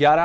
11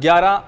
11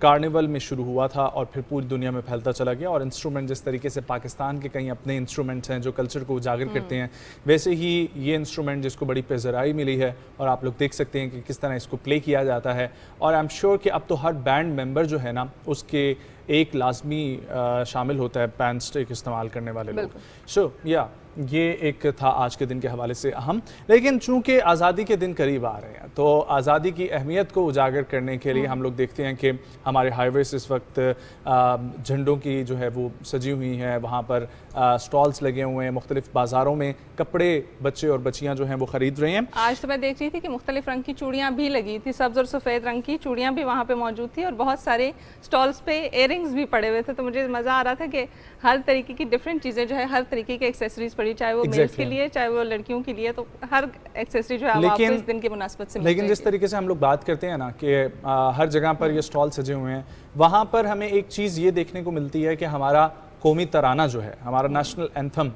carnival میں شروع ہوا تھا اور پھر پوری دنیا میں پھیلتا چلا گیا. اور انسٹرومنٹ جس طریقے سے پاکستان کے کئی اپنے انسٹرومنٹس ہیں جو کلچر کو اجاگر کرتے ہیں, ویسے ہی یہ انسٹرومنٹ جس کو بڑی پذیرائی ملی ہے اور آپ لوگ دیکھ سکتے ہیں کہ کس طرح اس کو پلے کیا جاتا ہے. اور آئی ایم شیور کہ اب تو ہر بینڈ ممبر جو ہے نا اس کے ایک لازمی شامل ہوتا ہے پین اسٹک استعمال کرنے والے لوگ. سو یہ ایک تھا آج کے دن کے حوالے سے اہم. لیکن چونکہ آزادی کے دن قریب آ رہے ہیں تو آزادی کی اہمیت کو اجاگر کرنے کے لیے ہم لوگ دیکھتے ہیں کہ ہمارے ہائی ویز اس وقت جھنڈوں کی جو ہے وہ سجی ہوئی ہیں, وہاں پر سٹالز لگے ہوئے ہیں, مختلف بازاروں میں کپڑے بچے اور بچیاں جو ہیں وہ خرید رہے ہیں. آج تو میں دیکھ رہی تھی کہ مختلف رنگ کی چوڑیاں بھی لگی تھی, سبز اور سفید رنگ کی چوڑیاں بھی وہاں پہ موجود تھی اور بہت سارے سٹالز پہ ایئر رنگز بھی پڑے ہوئے تھے. تو مجھے مزہ آ رہا تھا کہ ہر طریقے کی ڈفرینٹ چیزیں جو ہے, ہر طریقے کے ایکسیسریز پڑی, چاہے وہ میلز کے لیے چاہے وہ لڑکیوں کے لیے, تو ہر ایکسیسری جو ہے وہ آپ کو اس دن کی مناسبت سے. لیکن جس طریقے سے ہم لوگ بات کرتے ہیں نا کہ ہر جگہ پر یہ سٹال سجے ہوئے ہیں, وہاں پر ہمیں ایک چیز یہ دیکھنے کو ملتی ہے کہ ہمارا قومی ترانہ جو ہے, ہمارا نیشنل اینتھم,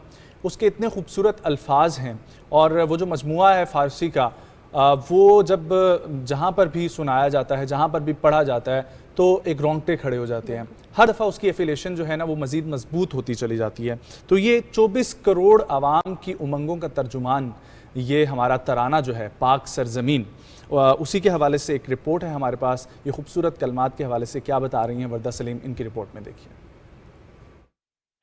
اس کے اتنے خوبصورت الفاظ ہیں اور وہ جو مجموعہ ہے فارسی کا, وہ جب جہاں پر بھی سنایا جاتا ہے, جہاں پر بھی پڑھا جاتا ہے تو ایک رونگٹے کھڑے ہو جاتے ہیں. ہر دفعہ اس کی ایفیلیشن جو ہے نا وہ مزید مضبوط ہوتی چلی جاتی ہے. تو یہ 24 کروڑ عوام کی امنگوں کا ترجمان یہ ہمارا ترانہ جو ہے پاک سرزمین, اسی کے حوالے سے ایک رپورٹ ہے ہمارے پاس. یہ خوبصورت کلمات کے حوالے سے کیا بتا رہی ہیں وردہ سلیم, ان کی رپورٹ میں دیکھیے.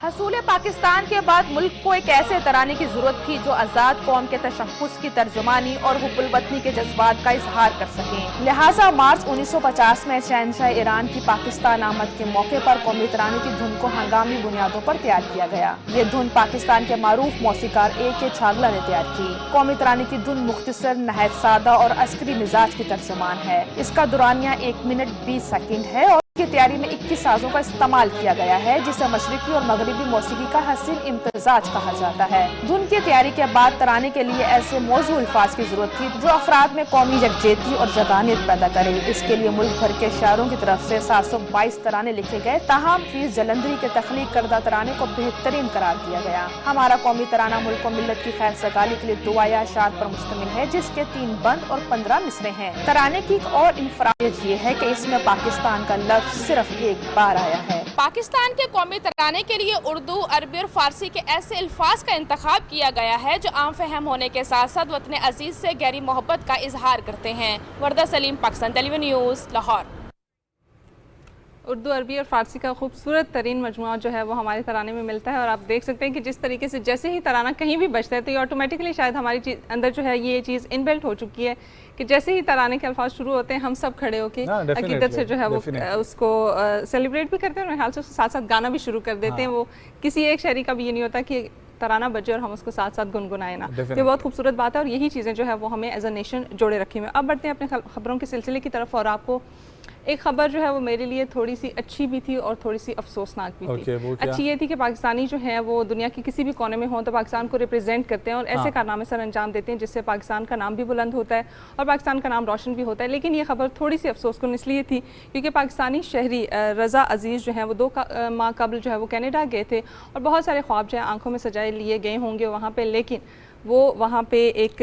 حصول پاکستان کے بعد ملک کو ایک ایسے ترانے کی ضرورت تھی جو آزاد قوم کے تشخص کی ترجمانی اور حب الوطنی کے جذبات کا اظہار کر سکیں. لہٰذا مارچ 1950 میں شہنشاہ ایران کی پاکستان آمد کے موقع پر قومی ترانے کی دھن کو ہنگامی بنیادوں پر تیار کیا گیا. یہ دھن پاکستان کے معروف موسیقار اے کے چھاگلا نے تیار کی. قومی ترانے کی دھن مختصر, نہایت سادہ اور عسکری مزاج کی ترجمان ہے. اس کا دورانیہ 1 منٹ 20 سیکنڈ ہے اور کی تیاری میں 21 سازوں کا استعمال کیا گیا ہے, جسے مشرقی اور مغربی موسیقی کا حسین امتزاج کہا جاتا ہے. دھن کی تیاری کے بعد ترانے کے لیے ایسے موزوں الفاظ کی ضرورت تھی جو افراد میں قومی یکجہتی اور جگانیت پیدا کرے. اس کے لیے ملک بھر کے شاعروں کی طرف سے 722 ترانے لکھے گئے, تاہم فیض جلندری کے تخلیق کردہ ترانے کو بہترین قرار دیا گیا. ہمارا قومی ترانہ ملک و ملت کی خیر سگالی کے لیے دعا یا اشعار پر مشتمل ہے, جس کے 3 بند اور 15 مصرے ہیں. ترانے کی ایک اور انفرادیت یہ ہے کہ اس میں پاکستان کا لفظ صرف ایک بار آیا ہے. پاکستان کے قومی ترانے کے لیے اردو, عربی اور فارسی کے ایسے الفاظ کا انتخاب کیا گیا ہے جو عام فہم ہونے کے ساتھ ساتھ وطن عزیز سے گہری محبت کا اظہار کرتے ہیں. وردہ سلیم, پاکستان ٹیلی ویژن نیوز, لاہور. اردو, عربی اور فارسی کا خوبصورت ترین مجموعہ جو ہے وہ ہمارے ترانے میں ملتا ہے. اور آپ دیکھ سکتے ہیں کہ جس طریقے سے جیسے ہی ترانہ کہیں بھی بجتا ہے تو یہ آٹومیٹکلی شاید ہماری اندر جو ہے یہ چیز ان بلٹ ہو چکی ہے کہ جیسے ہی ترانے کے الفاظ شروع ہوتے ہیں ہم سب کھڑے ہو کے عقیدت سے جو ہے وہ اس کو سیلیبریٹ بھی کرتے ہیں, اور میرے خیال سے ساتھ ساتھ گانا بھی شروع کر دیتے ہیں. وہ کسی ایک شاعری کا بھی یہ نہیں ہوتا کہ ترانہ بجے اور ہم اس کو ساتھ ساتھ گنگنائیں نا. یہ بہت خوبصورت بات ہے اور یہی چیزیں جو ہے وہ ہمیں ایز اے نیشن جوڑے رکھی ہوئی ہیں. اب بڑھتے ہیں اپنے خبروں کے سلسلے کی طرف, اور آپ کو ایک خبر جو ہے وہ میرے لیے تھوڑی سی اچھی بھی تھی اور تھوڑی سی افسوسناک بھی تھی. اچھی یہ تھی کہ پاکستانی جو ہیں وہ دنیا کی کسی بھی کونے میں ہوں تو پاکستان کو ریپرزینٹ کرتے ہیں اور ایسے کارنامے سر انجام دیتے ہیں جس سے پاکستان کا نام بھی بلند ہوتا ہے اور پاکستان کا نام روشن بھی ہوتا ہے. لیکن یہ خبر تھوڑی سی افسوس کن اس لیے تھی کیونکہ پاکستانی شہری رضا عزیز جو ہیں وہ 2 ماہ قبل جو ہے وہ کینیڈا گئے تھے اور بہت سارے خواب جو ہیں آنکھوں میں سجائے لیے گئے ہوں گے وہاں پہ, لیکن وہ وہاں پہ ایک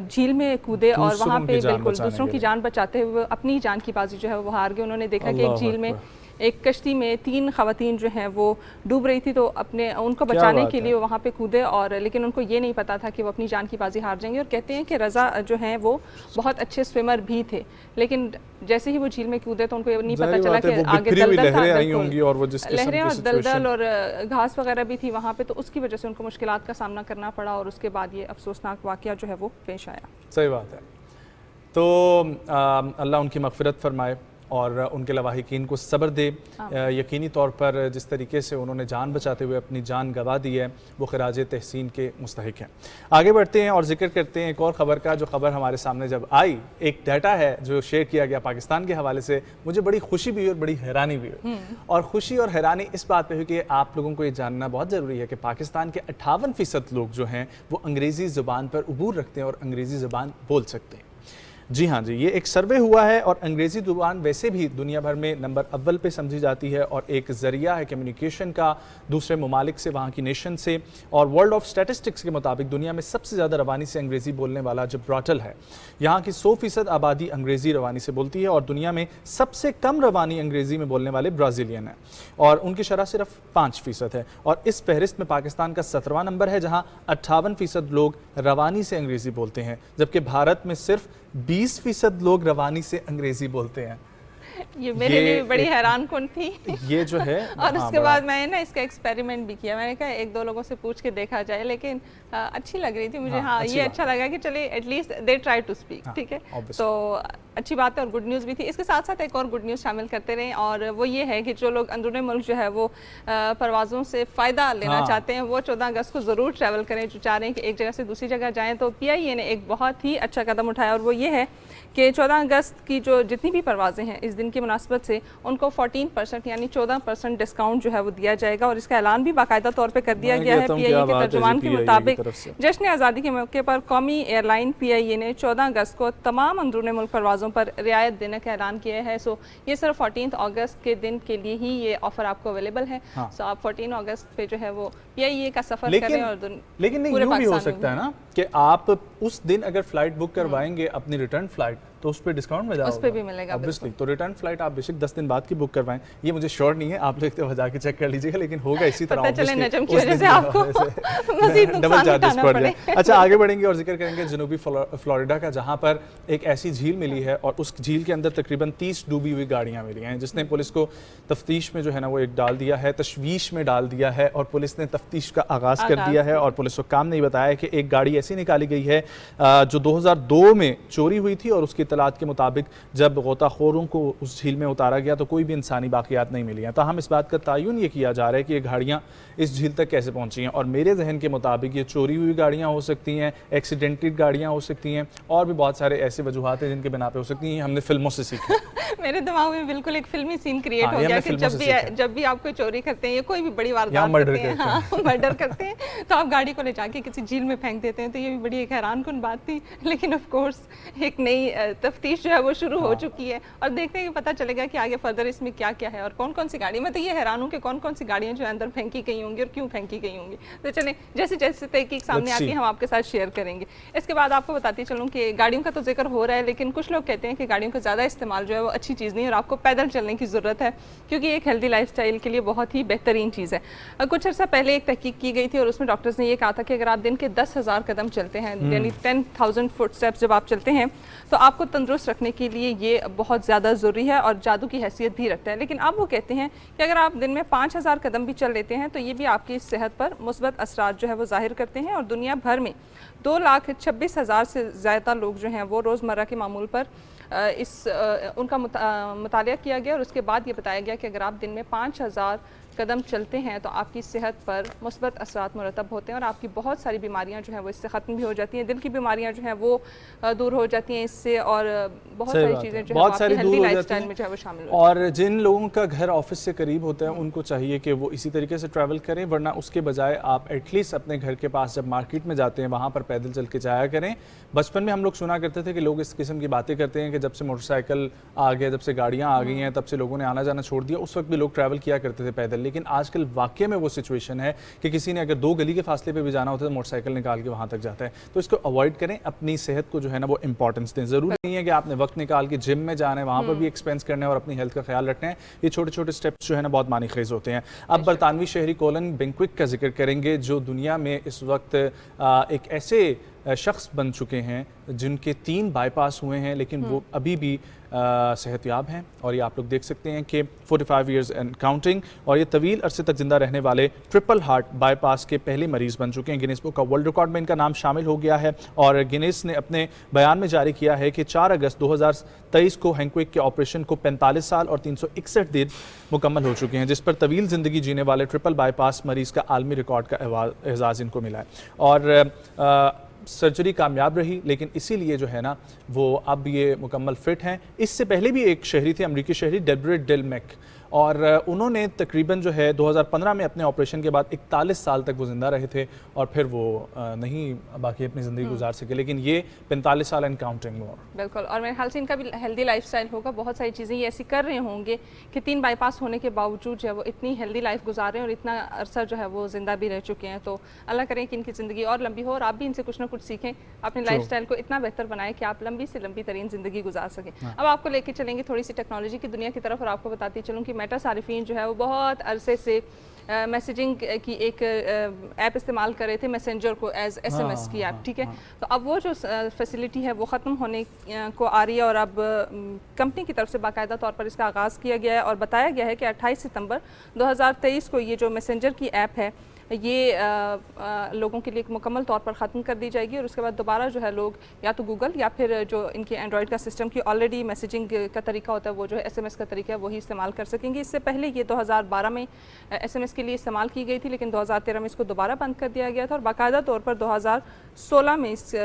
جھیل میں کودے اور وہاں پہ بالکل دوسروں کی جان بچاتے ہوئے اپنی جان کی بازی جو ہے وہ ہار گئے. انہوں نے دیکھا کہ ایک جھیل میں ایک کشتی میں 3 خواتین جو ہیں وہ ڈوب رہی تھی, تو ان کو بچانے کے لیے وہاں پہ کودے, اور لیکن ان کو یہ نہیں پتا تھا کہ وہ اپنی جان کی بازی ہار جائیں گے. اور کہتے ہیں کہ رضا جو ہیں وہ بہت اچھے سوئمر بھی تھے, لیکن جیسے ہی وہ جھیل میں کودے تو ان کو یہ نہیں پتا چلا کہ آگے دلدل تھا, لہریں اور دلدل اور گھاس وغیرہ بھی تھی وہاں پہ, تو اس کی وجہ سے ان کو مشکلات کا سامنا کرنا پڑا اور اس کے بعد یہ افسوسناک واقعہ جو ہے وہ پیش آیا. صحیح بات ہے. تو اللہ ان کی مغفرت فرمائے اور ان کے لواحقین کو صبر دے. یقینی طور پر جس طریقے سے انہوں نے جان بچاتے ہوئے اپنی جان گنوا دی ہے وہ خراج تحسین کے مستحق ہیں. آگے بڑھتے ہیں اور ذکر کرتے ہیں ایک اور خبر کا, جو خبر ہمارے سامنے جب آئی, ایک ڈیٹا ہے جو شیئر کیا گیا پاکستان کے حوالے سے. مجھے بڑی خوشی بھی ہوئی اور بڑی حیرانی بھی ہوئی, اور خوشی اور حیرانی اس بات پہ ہوئی کہ آپ لوگوں کو یہ جاننا بہت ضروری ہے کہ پاکستان کے 58% لوگ جو ہیں وہ انگریزی زبان پر عبور رکھتے ہیں اور انگریزی زبان بول سکتے ہیں. جی ہاں جی، یہ ایک سروے ہوا ہے اور انگریزی زبان ویسے بھی دنیا بھر میں نمبر اول پہ سمجھی جاتی ہے اور ایک ذریعہ ہے کمیونیکیشن کا دوسرے ممالک سے، وہاں کی نیشن سے. اور ورلڈ آف اسٹیٹسٹکس کے مطابق دنیا میں سب سے زیادہ روانی سے انگریزی بولنے والا جبرالٹر ہے. یہاں کی 100% آبادی انگریزی روانی سے بولتی ہے اور دنیا میں سب سے کم روانی انگریزی میں بولنے والے برازیلین ہیں اور ان کی شرح صرف 5% ہے. اور اس فہرست میں پاکستان کا 17واں نمبر ہے جہاں 58% لوگ روانی سے انگریزی بولتے ہیں، جبکہ بھارت میں صرف 20% لوگ روانی سے انگریزی بولتے ہیں. یہ میرے لیے بڑی حیران کن تھی یہ جو ہے اور اس کے بعد میں نے اس کا ایکسپیریمنٹ بھی کیا. میں نے کہا ایک دو لوگوں سے پوچھ کے دیکھا جائے، لیکن اچھی لگ رہی تھی مجھے. ہاں یہ اچھا لگا کہ چلے at least they try to speak. ٹھیک ہے، تو اچھی بات ہے اور گڈ نیوز بھی تھی. اس کے ساتھ ساتھ ایک اور گڈ نیوز شامل کرتے رہیں اور وہ یہ ہے کہ جو لوگ اندرون ملک جو ہے وہ پروازوں سے فائدہ لینا چاہتے ہیں وہ 14 اگست کو ضرور ٹریول کریں. جو چاہ رہے ہیں کہ ایک جگہ سے دوسری جگہ جائیں تو پی آئی اے نے ایک بہت ہی اچھا قدم اٹھایا اور وہ یہ ہے کہ 14 اگست کی جو جتنی بھی پروازیں ہیں اس دن کی مناسبت سے ان کو 14% یعنی 14% ڈسکاؤنٹ جو ہے وہ دیا جائے گا. اور اس کا اعلان بھی باقاعدہ طور پہ کر دیا گیا ہے. پی آئی اے کے ترجمان کے مطابق جشن آزادی کے موقع پر قومی ایئر لائن پی آئی اے نے 14 اگست کو تمام اندرون ملک پروازوں پر رعایت دینے کا اعلان کیا ہے. سو یہ صرف 14 اگست کے دن کے لیے ہی یہ آفر آپ کو اویلیبل ہے. سو آپ 14 اگست پہ جو ہے وہ پی آئی اے کا سفر کریں. اور لیکن یوں بھی ہو سکتا ہے نا کہ آپ اس دن اگر فلائٹ بک کروائیں گے اپنی ریٹرن فلائٹ تو اس پہ ڈسکاؤنٹ مل جائے گا. اس پہ بھی ملے گا obviously. تو ریٹرن فلائٹ آپ بے شک 10 دن بعد کی بک کروائیں. یہ مجھے شیور نہیں ہے، آپ لوگ ایک دفعہ جا کے چیک کر لیجیے گا، لیکن ہوگا اسی طرح. پتہ چلے نجم کی وجہ سے آپ کو مزید نقصان اٹھانا پڑے. اچھا آگے بڑھیں گے اور ذکر کریں گے جنوبی فلوریڈا کا، جہاں پر ایک ایسی جھیل ملی ہے اور اس جھیل کے اندر تقریباً 30 ڈوبی ہوئی گاڑیاں ملی ہیں، جس نے پولیس کو تفتیش میں جو ہے نا وہ ایک ڈال دیا ہے، تشویش میں ڈال دیا ہے اور پولیس نے تفتیش کا آغاز کر دیا ہے. اور پولیس کو کام نہیں بتایا کہ ایک گاڑی ایسی نکالی گئی ہے جو 2002 میں چوری ہوئی تھی اور اس کی اطلاعات کے مطابق جب غوطہ خوروں کو اس جھیل میں اتارا گیا تو کوئی بھی انسانی باقیات نہیں ملی ہیں. تاہم اس بات کا تعین یہ کیا جا رہا ہے کہ یہ گاڑیاں اس جھیل تک کیسے پہنچی ہیں اور میرے ذہن کے مطابق یہ چوری ہوئی گاڑیاں ہو سکتی ہیں، ایکسیڈنٹڈ گاڑیاں ہو سکتی ہیں اور بھی بہت سارے ایسے وجوہات ہیں جن کے بنا پہ ہو سکتی ہیں. ہم نے فلموں سے سیکھا. میرے دماغ میں بالکل ایک فلمی سین کریٹ ہو گیا کہ جب بھی آپ کوئی چوری کرتے ہیں یا کوئی بھی بڑی واردات کرتے ہیں، مرڈر کرتے ہیں، تو آپ گاڑی کو لے جا کے کسی جھیل میں پھینک دیتے ہیں. تو یہ بھی بڑی ایک حیران کن بات تھی. لیکن آف کورس ایک نئی تفتیش جو ہے وہ شروع ہو چکی ہے اور دیکھتے ہیں کہ پتہ چلے گا کہ آگے فردر اس میں کیا کیا ہے اور کون کون سی گاڑی. میں تو یہ حیران ہوں کہ کون کون سی گاڑیاں جو اندر پھینکی گئی ہوں گی اور کیوں پھینکی گئی ہوں گی. تو چلیں جیسے جیسے تحقیق سامنے آتی ہے ہم آپ کے ساتھ شیئر کریں گے. اس کے بعد آپ کو بتاتی چلوں کہ گاڑیوں کا تو ذکر ہو رہا ہے، لیکن کچھ لوگ کہتے ہیں کہ گاڑیوں کا زیادہ استعمال جو ہے وہ اچھی چیز نہیں اور آپ کو پیدل چلنے کی ضرورت ہے کیونکہ ایک ہیلدی لائف سٹائل کے لیے بہت ہی بہترین چیز ہے. کچھ عرصہ پہلے ایک تحقیق کی گئی تھی اور اس میں ڈاکٹرز نے یہ کہا تھا کہ اگر آپ دن کے 10,000 قدم چلتے ہیں یعنی 10,000 فٹ اسٹیپس جب آپ چلتے ہیں تو آپ کو تندرست رکھنے کے لیے یہ بہت زیادہ ضروری ہے اور جادو کی حیثیت بھی رکھتا ہے. لیکن اب وہ کہتے ہیں کہ اگر آپ دن میں 5,000 قدم بھی چل لیتے ہیں تو یہ بھی آپ کی صحت پر مثبت اثرات جو ہے وہ ظاہر کرتے ہیں. اور دنیا بھر میں 2,26,000 سے زیادہ لوگ جو ہیں وہ روزمرہ کے معمول پر ان کا مطالعہ کیا گیا اور اس کے بعد یہ بتایا گیا کہ اگر آپ دن میں 5,000 قدم چلتے ہیں تو آپ کی صحت پر مثبت اثرات مرتب ہوتے ہیں اور آپ کی بہت ساری بیماریاں جو ہیں وہ اس سے ختم بھی ہو جاتی ہیں. دل کی بیماریاں جو ہیں وہ دور ہو جاتی ہیں اس سے اور بہت ساری چیزیں جو ہیں آپ کی ہیلدی لائف سٹائل میں جو ہے وہ شامل ہوتی ہیں. اور جن لوگوں کا گھر آفس سے قریب ہوتا ہے ان کو چاہیے کہ وہ اسی طریقے سے ٹریول کریں، ورنہ اس کے بجائے آپ ایٹ لیسٹ اپنے گھر کے پاس جب مارکیٹ میں جاتے ہیں وہاں پر پیدل چل کے جایا کریں. بچپن میں ہم لوگ سنا کرتے تھے کہ لوگ اس قسم کی باتیں کرتے ہیں کہ جب سے موٹر سائیکل آ گیا، جب سے گاڑیاں آ گئی ہیں تب سے لوگوں نے آنا جانا چھوڑ دیا. اس وقت بھی لوگ ٹریول کیا کرتے تھے پیدل، لیکن آج کل واقعے میں وہ سچویشن ہے کہ کسی نے اگر 2 گلی کے فاصلے پہ بھی جانا ہوتا ہے تو موٹر سائیکل نکال کے وہاں تک جاتا ہے. تو اس کو اوائڈ کریں، اپنی صحت کو جو ہے نا وہ امپورٹنس دیں. ضروری نہیں ہے کہ آپ نے وقت نکال کے جم میں جانا ہے، وہاں پر بھی ایکسپینس کرنا ہے اور اپنی ہیلتھ کا خیال رکھنا ہے. یہ چھوٹے چھوٹے سٹیپس جو ہے نا بہت معنی خیز ہوتے ہیں. اب برطانوی شہری کولن بینکوک کا ذکر کریں گے جو دنیا میں اس وقت ایک ایسے شخص بن چکے ہیں جن کے 3 بائی پاس ہوئے ہیں لیکن وہ ابھی بھی صحت یاب ہیں. اور یہ آپ لوگ دیکھ سکتے ہیں کہ 45 ایئرز اینڈ کاؤنٹنگ اور یہ طویل عرصے تک زندہ رہنے والے ٹرپل ہارٹ بائی پاس کے پہلے مریض بن چکے ہیں. گینیس بک کا ورلڈ ریکارڈ میں ان کا نام شامل ہو گیا ہے اور گینیس نے اپنے بیان میں جاری کیا ہے کہ 4 اگست 2023 کو ہینکوک کے آپریشن کو 45 سال اور 361 دن مکمل ہو چکے ہیں، جس پر طویل زندگی جینے والے ٹرپل بائی پاس مریض کا عالمی ریکارڈ کا اعزاز ان کو ملا ہے. اور سرجری کامیاب رہی لیکن اسی لیے جو ہے نا وہ اب یہ مکمل فٹ ہیں. اس سے پہلے بھی ایک شہری تھے، امریکی شہری ڈیبرے ڈیل میک، اور انہوں نے تقریباً جو ہے 2015 میں اپنے آپریشن کے بعد 41 سال تک وہ زندہ رہے تھے اور پھر وہ نہیں باقی اپنی زندگی گزار سکے، لیکن یہ 45 سال اینڈ کاؤنٹنگ مور. بالکل، اور میرے خیال سے ان کا بھی ہیلدی لائف سٹائل ہوگا. بہت ساری چیزیں یہ ایسی کر رہے ہوں گے کہ 3 بائی پاس ہونے کے باوجود جو ہے وہ اتنی ہیلدی لائف گزار رہے ہیں اور اتنا عرصہ جو ہے وہ زندہ بھی رہ چکے ہیں. تو اللہ کریں کہ ان کی زندگی اور لمبی ہو اور آپ بھی ان سے کچھ نہ کچھ سیکھیں، اپنے لائف سٹائل کو اتنا بہتر بنائیں کہ آپ لمبی سے لمبی ترین زندگی گزار سکیں. اب آپ کو لے کے چلیں گے تھوڑی سی ٹیکنالوجی کی دنیا کی طرف، اور آپ کو بتاتی چلوں کہ میٹا صارفین جو ہے وہ بہت عرصے سے میسیجنگ کی ایک ایپ استعمال کر رہے تھے، میسنجر کو ایز SMS کی ایپ. ٹھیک ہے، تو اب وہ جو فیسلٹی ہے وہ ختم ہونے کو آ رہی ہے اور اب کمپنی کی طرف سے باقاعدہ طور پر اس کا آغاز کیا گیا ہے اور بتایا گیا ہے کہ 28 ستمبر 2023 کو یہ جو میسنجر کی ایپ ہے یہ لوگوں کے لیے مکمل طور پر ختم کر دی جائے گی، اور اس کے بعد دوبارہ جو ہے لوگ یا تو گوگل یا پھر جو ان کے اینڈرائڈ کا سسٹم کی آلریڈی میسیجنگ کا طریقہ ہوتا ہے وہ جو ہے SMS کا طریقہ ہے وہی استعمال کر سکیں گے. اس سے پہلے یہ 2012 میں SMS کے لیے استعمال کی گئی تھی، لیکن 2013 میں اس کو دوبارہ بند کر دیا گیا تھا اور باقاعدہ طور پر 2016 میں اس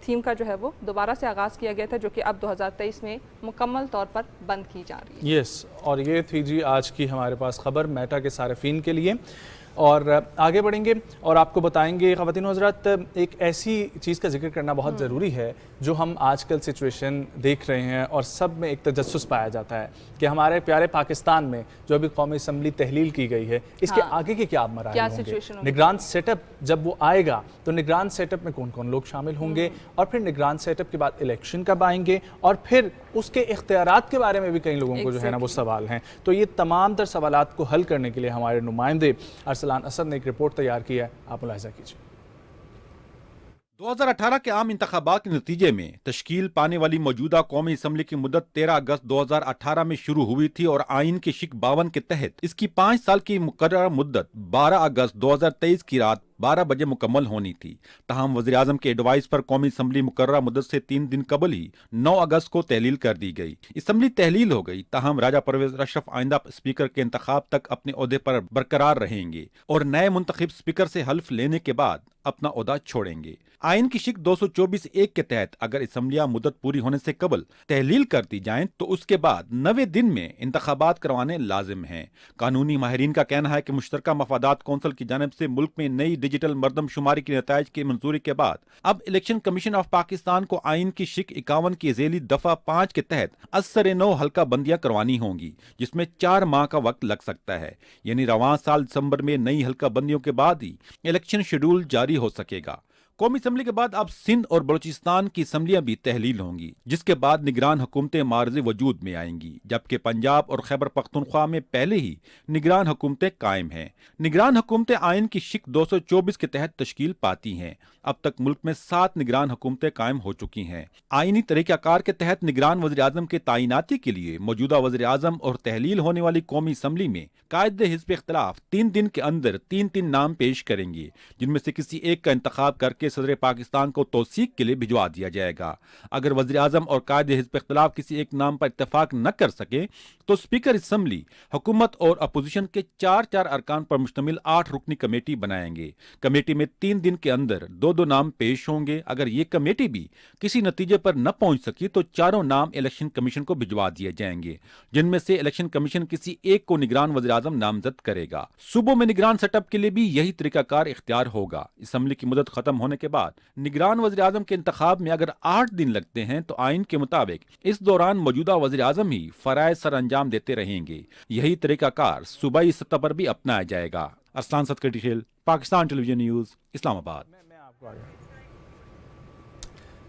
تھیم کا جو ہے وہ دوبارہ سے آغاز کیا گیا تھا، جو کہ اب 2023 میں مکمل طور پر بند کی جا رہی ہے. یس، اور یہ تھی جی آج کی ہمارے پاس خبر میٹا کے صارفین کے لیے. اور آگے بڑھیں گے اور آپ کو بتائیں گے خواتین و حضرات، ایک ایسی چیز کا ذکر کرنا بہت ضروری ہے جو ہم آج کل سچویشن دیکھ رہے ہیں اور سب میں ایک تجسس پایا جاتا ہے کہ ہمارے پیارے پاکستان میں جو ابھی قومی اسمبلی تحلیل کی گئی ہے اس کے آگے کے کیا مراحل ہوں گے. نگران سیٹ اپ جب وہ آئے گا تو نگران سیٹ اپ میں کون کون لوگ شامل ہوں گے، اور پھر نگران سیٹ اپ کے بعد الیکشن کب آئیں گے، اور پھر اس کے اختیارات کے بارے میں بھی کئی لوگوں کو جو ہے نا وہ سوال ہیں. تو یہ تمام تر سوالات کو حل کرنے کے لیے ہمارے نمائندے ارسلان اسد نے ایک رپورٹ تیار کی ہے، آپ ملاحظہ کیجیے. 2018 کے عام انتخابات کے نتیجے میں تشکیل پانے والی موجودہ قومی اسمبلی کی مدت 13 اگست 2018 میں شروع ہوئی تھی اور آئین کے شق 52 کے تحت اس کی 5 سال کی مقررہ مدت 12 اگست 2023 کی رات 12 بجے مکمل ہونی تھی. تاہم وزیراعظم کے ایڈوائز پر قومی اسمبلی مقررہ مدت سے 3 دن قبل ہی 9 اگست کو تحلیل کر دی گئی. اسمبلی تحلیل ہو گئی، تاہم راجہ پرویز اشرف آئندہ اسپیکر کے انتخاب تک اپنے عہدے پر برقرار رہیں گے اور نئے منتخب اسپیکر سے حلف لینے کے بعد اپنا عہدہ چھوڑیں گے. آئین کی شق 224(1) کے تحت اگر اسمبلیاں مدت پوری ہونے سے قبل تحلیل کر دی جائیں تو اس کے بعد 90 دن میں انتخابات کروانے لازم ہیں. قانونی ماہرین کا کہنا ہے کہ مشترکہ مفادات کونسل کی جانب سے ملک میں نئی ڈیجیٹل مردم شماری کے نتائج کی منظوری کے بعد اب الیکشن کمیشن آف پاکستان کو آئین کی شق 51 کی ذیلی دفعہ 5 کے تحت اثر نو حلقہ بندیاں کروانی ہوں گی، جس میں 4 ماہ کا وقت لگ سکتا ہے. یعنی رواں سال دسمبر میں نئی حلقہ بندیوں کے بعد ہی الیکشن شیڈول جاری ہو سکے گا. قومی اسمبلی کے بعد اب سندھ اور بلوچستان کی اسمبلیاں بھی تحلیل ہوں گی، جس کے بعد نگران حکومتیں معرض وجود میں آئیں گی، جبکہ پنجاب اور خیبر پختونخوا میں پہلے ہی نگران حکومتیں قائم ہیں. نگران حکومتیں آئین کی شق 224 کے تحت تشکیل پاتی ہیں. اب تک ملک میں 7 نگران حکومتیں قائم ہو چکی ہیں. آئینی طریقہ کار کے تحت نگران وزیراعظم کے تعیناتی کے لیے موجودہ وزیراعظم اور تحلیل ہونے والی قومی اسمبلی میں قائد حزب اختلاف 3 دن کے اندر 3 نام پیش کریں گے، جن میں سے کسی ایک کا انتخاب کر کے صدر پاکستان کو توثیق کے لیے بھجوا دیا جائے گا. اگر وزیراعظم اور قائد حزب اختلاف کسی ایک نام پر اتفاق نہ کر سکے تو اسپیکر اسمبلی حکومت اور اپوزیشن کے 4 ارکان پر مشتمل 8 رکنی کمیٹی بنائیں گے. کمیٹی میں 3 دن کے اندر 2 نام پیش ہوں گے. اگر یہ کمیٹی بھی کسی نتیجے پر نہ پہنچ سکی تو 4 نام الیکشن کمیشن کو بھجوا دیے جائیں گے، جن میں سے الیکشن کمیشن کسی ایک کو نگران وزیراعظم نامزد کرے گا. صوبوں میں نگران سیٹ اپ کے لیے بھی یہی طریقہ کار اختیار ہوگا. اسمبلی کی مدت ختم ہونے کے بعد نگران وزیراعظم کے انتخاب میں اگر 8 دن لگتے ہیں تو آئین کے مطابق اس دوران موجودہ وزیراعظم ہی فرائض سر انجام دیتے رہیں گے. یہی طریقہ کار صوبائی سطح پر بھی اپنایا جائے گا. ارسلان اسد کٹی خیل، پاکستان ٹیلی ویژن نیوز، اسلام آباد.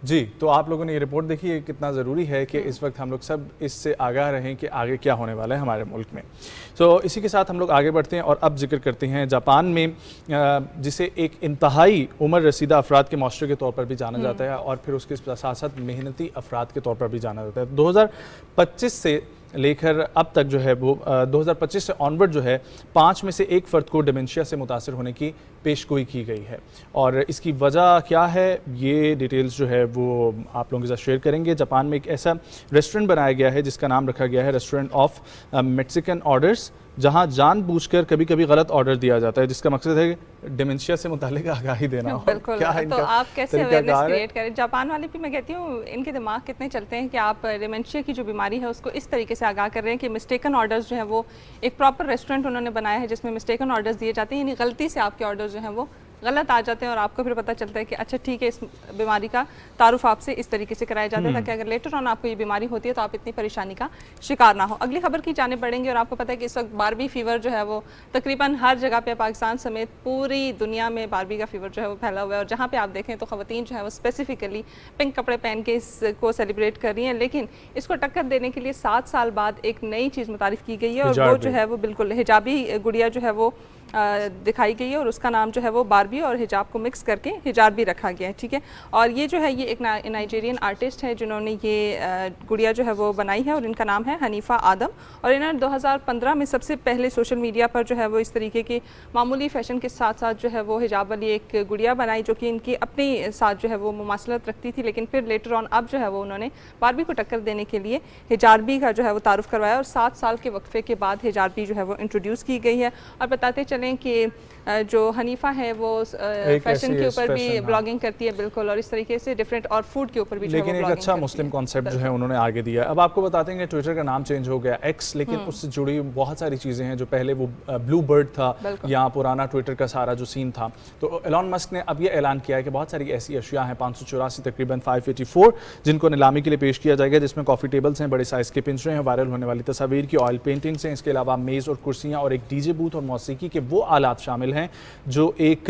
جی، تو آپ لوگوں نے یہ رپورٹ دیکھی ہے، کتنا ضروری ہے کہ اس وقت ہم لوگ سب اس سے آگاہ رہیں کہ آگے کیا ہونے والا ہے ہمارے ملک میں. تو اسی کے ساتھ ہم لوگ آگے بڑھتے ہیں اور اب ذکر کرتے ہیں جاپان میں، جسے ایک انتہائی عمر رسیدہ افراد کے معاشرے کے طور پر بھی جانا جاتا ہے اور پھر اس کے ساتھ ساتھ محنتی افراد کے طور پر بھی جانا جاتا ہے. 2025 سے لے کر اب تک جو ہے وہ 2025 سے آنورڈ جو ہے 5 میں سے 1 فرد کو ڈیمنشیا سے متاثر ہونے کی پیش گوئی کی گئی ہے. اور اس کی وجہ کیا ہے یہ ڈیٹیلز جو ہے وہ آپ لوگوں کے ساتھ شیئر کریں گے. جاپان میں ایک ایسا ریسٹورنٹ بنایا گیا ہے جس کا نام رکھا گیا ہے ریسٹورنٹ آف میکسیکن آرڈرز, جہاں جان بوجھ کر کبھی کبھی غلط آرڈر دیا جاتا ہے جس کا مقصد ہے ڈیمنشیا سے متعلق آگاہی دینا. بالکل, تو آپ کیسے اویئرنیس کریٹ کریں. جاپان والے بھی میں کہتی ہوں ان کے دماغ کتنے چلتے ہیں کہ آپ ڈیمنشیا کی جو بیماری ہے اس کو اس طریقے سے آگاہ کر رہے ہیں کہ مسٹیکن آرڈرز جو ہیں وہ ایک پراپر ریسٹورنٹ انہوں نے بنایا ہے جس میں مسٹیکن آرڈرز دیے جاتے ہیں, یعنی غلطی سے آپ کے آرڈرز جو ہیں وہ غلط آ جاتے ہیں اور آپ کو پھر پتہ چلتا ہے کہ اچھا ٹھیک ہے اس بیماری کا تعارف آپ سے اس طریقے سے کرایا جاتا ہے تاکہ اگر لیٹر آن آپ کو یہ بیماری ہوتی ہے تو آپ اتنی پریشانی کا شکار نہ ہو. اگلی خبر کی جانب بڑھیں گے اور آپ کو پتہ ہے کہ اس وقت باربی فیور جو ہے وہ تقریباً ہر جگہ پہ پاکستان سمیت پوری دنیا میں باربی کا فیور جو ہے وہ پھیلا ہوا ہے, اور جہاں پہ آپ دیکھیں تو خواتین جو ہے وہ اسپیسیفکلی پنک کپڑے پہن کے اس کو سیلیبریٹ کر رہی ہیں. لیکن اس کو ٹکر دینے کے لیے 7 سال بعد ایک نئی چیز متعارف کی گئی ہے اور وہ جو ہے وہ بالکل حجابی گڑیا جو ہے وہ دکھائی گئی ہے اور اس کا نام جو ہے وہ باربی اور حجاب کو مکس کر کے حجاب بھی رکھا گیا ہے. ٹھیک ہے, اور یہ جو ہے یہ ایک نائجیرین آرٹسٹ ہے جنہوں نے یہ گڑیا جو ہے وہ بنائی ہے اور ان کا نام ہے حنیفہ آدم, اور انہوں نے 2015 میں سب سے پہلے سوشل میڈیا پر جو ہے وہ اس طریقے کے معمولی فیشن کے ساتھ ساتھ جو ہے وہ حجاب والی ایک گڑیا بنائی جو کہ ان کی اپنی ساتھ جو ہے وہ مماثلت رکھتی تھی, لیکن پھر لیٹر آن اب جو ہے وہ انہوں نے باربی کو ٹکر دینے کے لیے حجابی کا جو ہے وہ تعارف کروایا اور 7 سال کے وقفے کے بعد حجابی جو ہے وہ انٹروڈیوس کی گئی ہے. اور بتاتے چلیں کہ جو حنیفہ ہے وہ فیشن کے اوپر بھی بلاگنگ کرتی ہے بالکل, اور اس طریقے سے ڈیفرنٹ اور فوڈ کے اوپر بھی لیکن ایک اچھا مسلم کانسیپٹ جو ہے انہوں نے آگے دیا. اب آپ کو بتاتے ہیں کہ ٹویٹر کا نام چینج ہو گیا ایکس, لیکن اس سے جڑی بہت ساری چیزیں ہیں جو پہلے وہ بلو برڈ تھا یا پرانا ٹویٹر کا سارا جو سین تھا. تو ایلون مسک نے اب یہ اعلان کیا ہے کہ بہت ساری ایسی اشیاء ہیں 584 تقریباً 584 جن کو نیلامی کے لیے پیش کیا جائے گا, جس میں کافی ٹیبلز ہیں, بڑے سائز کے پنجرے ہیں, وائرل ہونے والی تصاویر کی آئل پینٹنگز ہیں, اس کے علاوہ میز اور کرسیاں اور ایک ڈی جے بوتھ اور موسیقی کے وہ آلات شامل ہیں جو ایک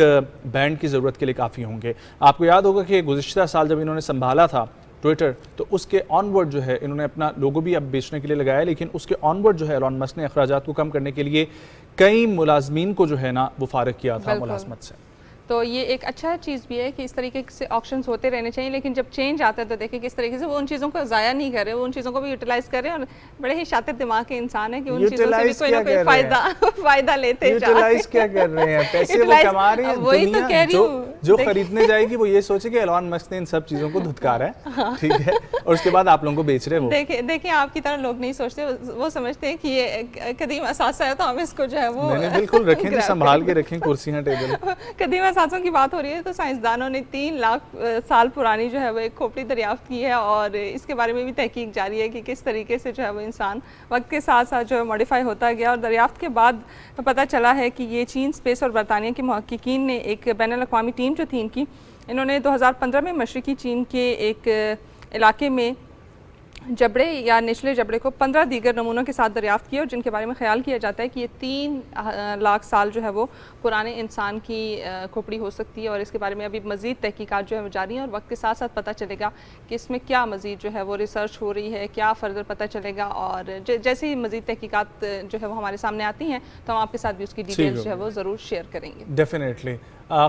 بینڈ کی ضرورت کے لیے کافی ہوں گے. آپ کو یاد ہوگا کہ گزشتہ سال جب انہوں نے سنبھالا تھا ٹویٹر تو اس کے آن ورڈ جو ہے انہوں نے اپنا لوگو بھی اب بیچنے کے لیے لگایا, لیکن اس کے آن ورڈ جو ہے ایلون مسک نے اخراجات کو کم کرنے کے لیے کئی ملازمین کو جو ہے نا وہ فارغ کیا تھا ملازمت سے. تو یہ ایک اچھا چیز بھی ہے کہ اس طریقے سے آکشنز ہوتے رہنے چاہیے, لیکن جب چینج آتا ہے تو دیکھیں کس طریقے سے وہ ان چیزوں کو ضائع نہیں کر رہے, وہ ان چیزوں کو بھی یوٹیلائز کر رہے ہیں, اور بڑے ہی شاطر دماغ کے انسان ہیں کہ ان چیزوں سے بھی کوئی نہ کوئی فائدہ لیتے جا رہے ہیں. یوٹیلائز کیا کر رہے ہیں, پیسے وہ کما رہے ہیں. وہی تو کہہ رہی ہوں, جو خریدنے جائے گی وہ یہ سوچے کہ ایلون مسک نے ان سب چیزوں کو دھتکارا ہے, ٹھیک ہے, اور اس کے بعد آپ لوگوں کو بیچ رہے ہیں. وہ دیکھیں آپ کی طرح لوگ نہیں سوچتے, وہ سمجھتے ہیں کہ یہ قدیم اثاثہ ہے تو ہم اس کو جو ہے وہ بالکل رکھیں, سنبھال کے رکھیں کرسیاں ٹیبل. قدیم اثاثوں کی بات ہو رہی ہے تو سائنسدانوں نے 3 لاکھ سال پرانی جو ہے وہ ایک کھوپڑی دریافت کی ہے, اور اس کے بارے میں بھی تحقیق جاری ہے کہ کس طریقے سے جو ہے وہ انسان وقت کے ساتھ ساتھ جو ہے موڈیفائی ہوتا گیا. اور دریافت کے بعد پتہ چلا ہے کہ یہ چین اسپیس اور برطانیہ کے محققین نے ایک بین الاقوامی ٹیم جو تھی ان کی, انہوں نے 2015 میں مشرقی چین کے ایک علاقے میں جبڑے یا نچلے جبڑے کو 15 دیگر نمونوں کے ساتھ دریافت کیا, اور جن کے بارے میں خیال کیا جاتا ہے کہ یہ 3 لاکھ سال جو ہے وہ پرانے انسان کی کھوپڑی ہو سکتی ہے, اور اس کے بارے میں ابھی مزید تحقیقات جو ہے وہ جاری ہیں, اور وقت کے ساتھ ساتھ پتہ چلے گا کہ اس میں کیا مزید جو ہے وہ ریسرچ ہو رہی ہے, کیا فردر پتہ چلے گا, اور جیسے ہی مزید تحقیقات جو ہے وہ ہمارے سامنے آتی ہیں تو ہم آپ کے ساتھ بھی اس کی ڈیٹیلز جو ہے وہ ضرور شیئر کریں گے. ڈیفینیٹلی.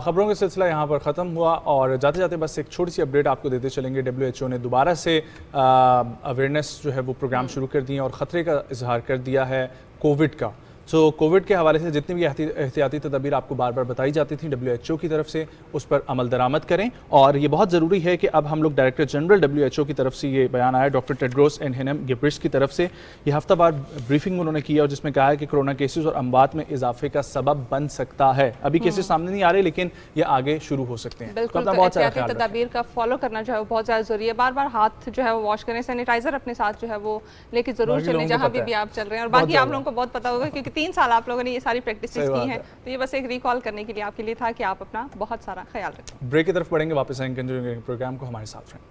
خبروں کا سلسلہ یہاں پر ختم ہوا, اور جاتے جاتے بس ایک چھوٹی سی اپڈیٹ آپ کو دیتے چلیں گے. WHO نے دوبارہ سے اویئرنیس جو ہے وہ پروگرام شروع کر دیے اور خطرے کا اظہار کر دیا ہے کووڈ کا. تو کووڈ کے حوالے سے جتنی بھی احتیاطی تدابیر آپ کو بار بار بتائی جاتی تھیں WHO کی طرف سے, اس پر عمل درآمد کریں. اور یہ بہت ضروری ہے کہ اب ہم لوگ ڈائریکٹر جنرل WHO کی طرف سے یہ بیان آیا ڈاکٹر ٹیڈروس ایڈہینم گیبریسس کی طرف سے, یہ ہفتہ وار بریفنگ انہوں نے کیا, اور جس میں کہا ہے کہ کرونا کیسز اور اموات میں اضافے کا سبب بن سکتا ہے. ابھی کیسز سامنے نہیں آ رہے لیکن یہ آگے شروع ہو سکتے ہیں. بالکل, احتیاطی تدابیر کا فالو کرنا جو ہے وہ بہت زیادہ ضروری ہے. بار بار ہاتھ جو ہے وہ واش کریں, سینیٹائزر اپنے ساتھ جو ہے وہ لے کے ضرور چلیں جہاں بھی آپ چل رہے ہیں, اور باقی آپ لوگوں کو بہت پتہ ہوگا کیونکہ 3 سال آپ لوگوں نے یہ ساری پریکٹسز کی ہیں, تو یہ بس ایک ریکال کرنے کے لیے آپ کے لیے تھا کہ آپ اپنا بہت سارا خیال رکھیں. بریک کی طرف پڑھیں گے, واپس آئیں گے پروگرام کو ہمارے ساتھ رہیں.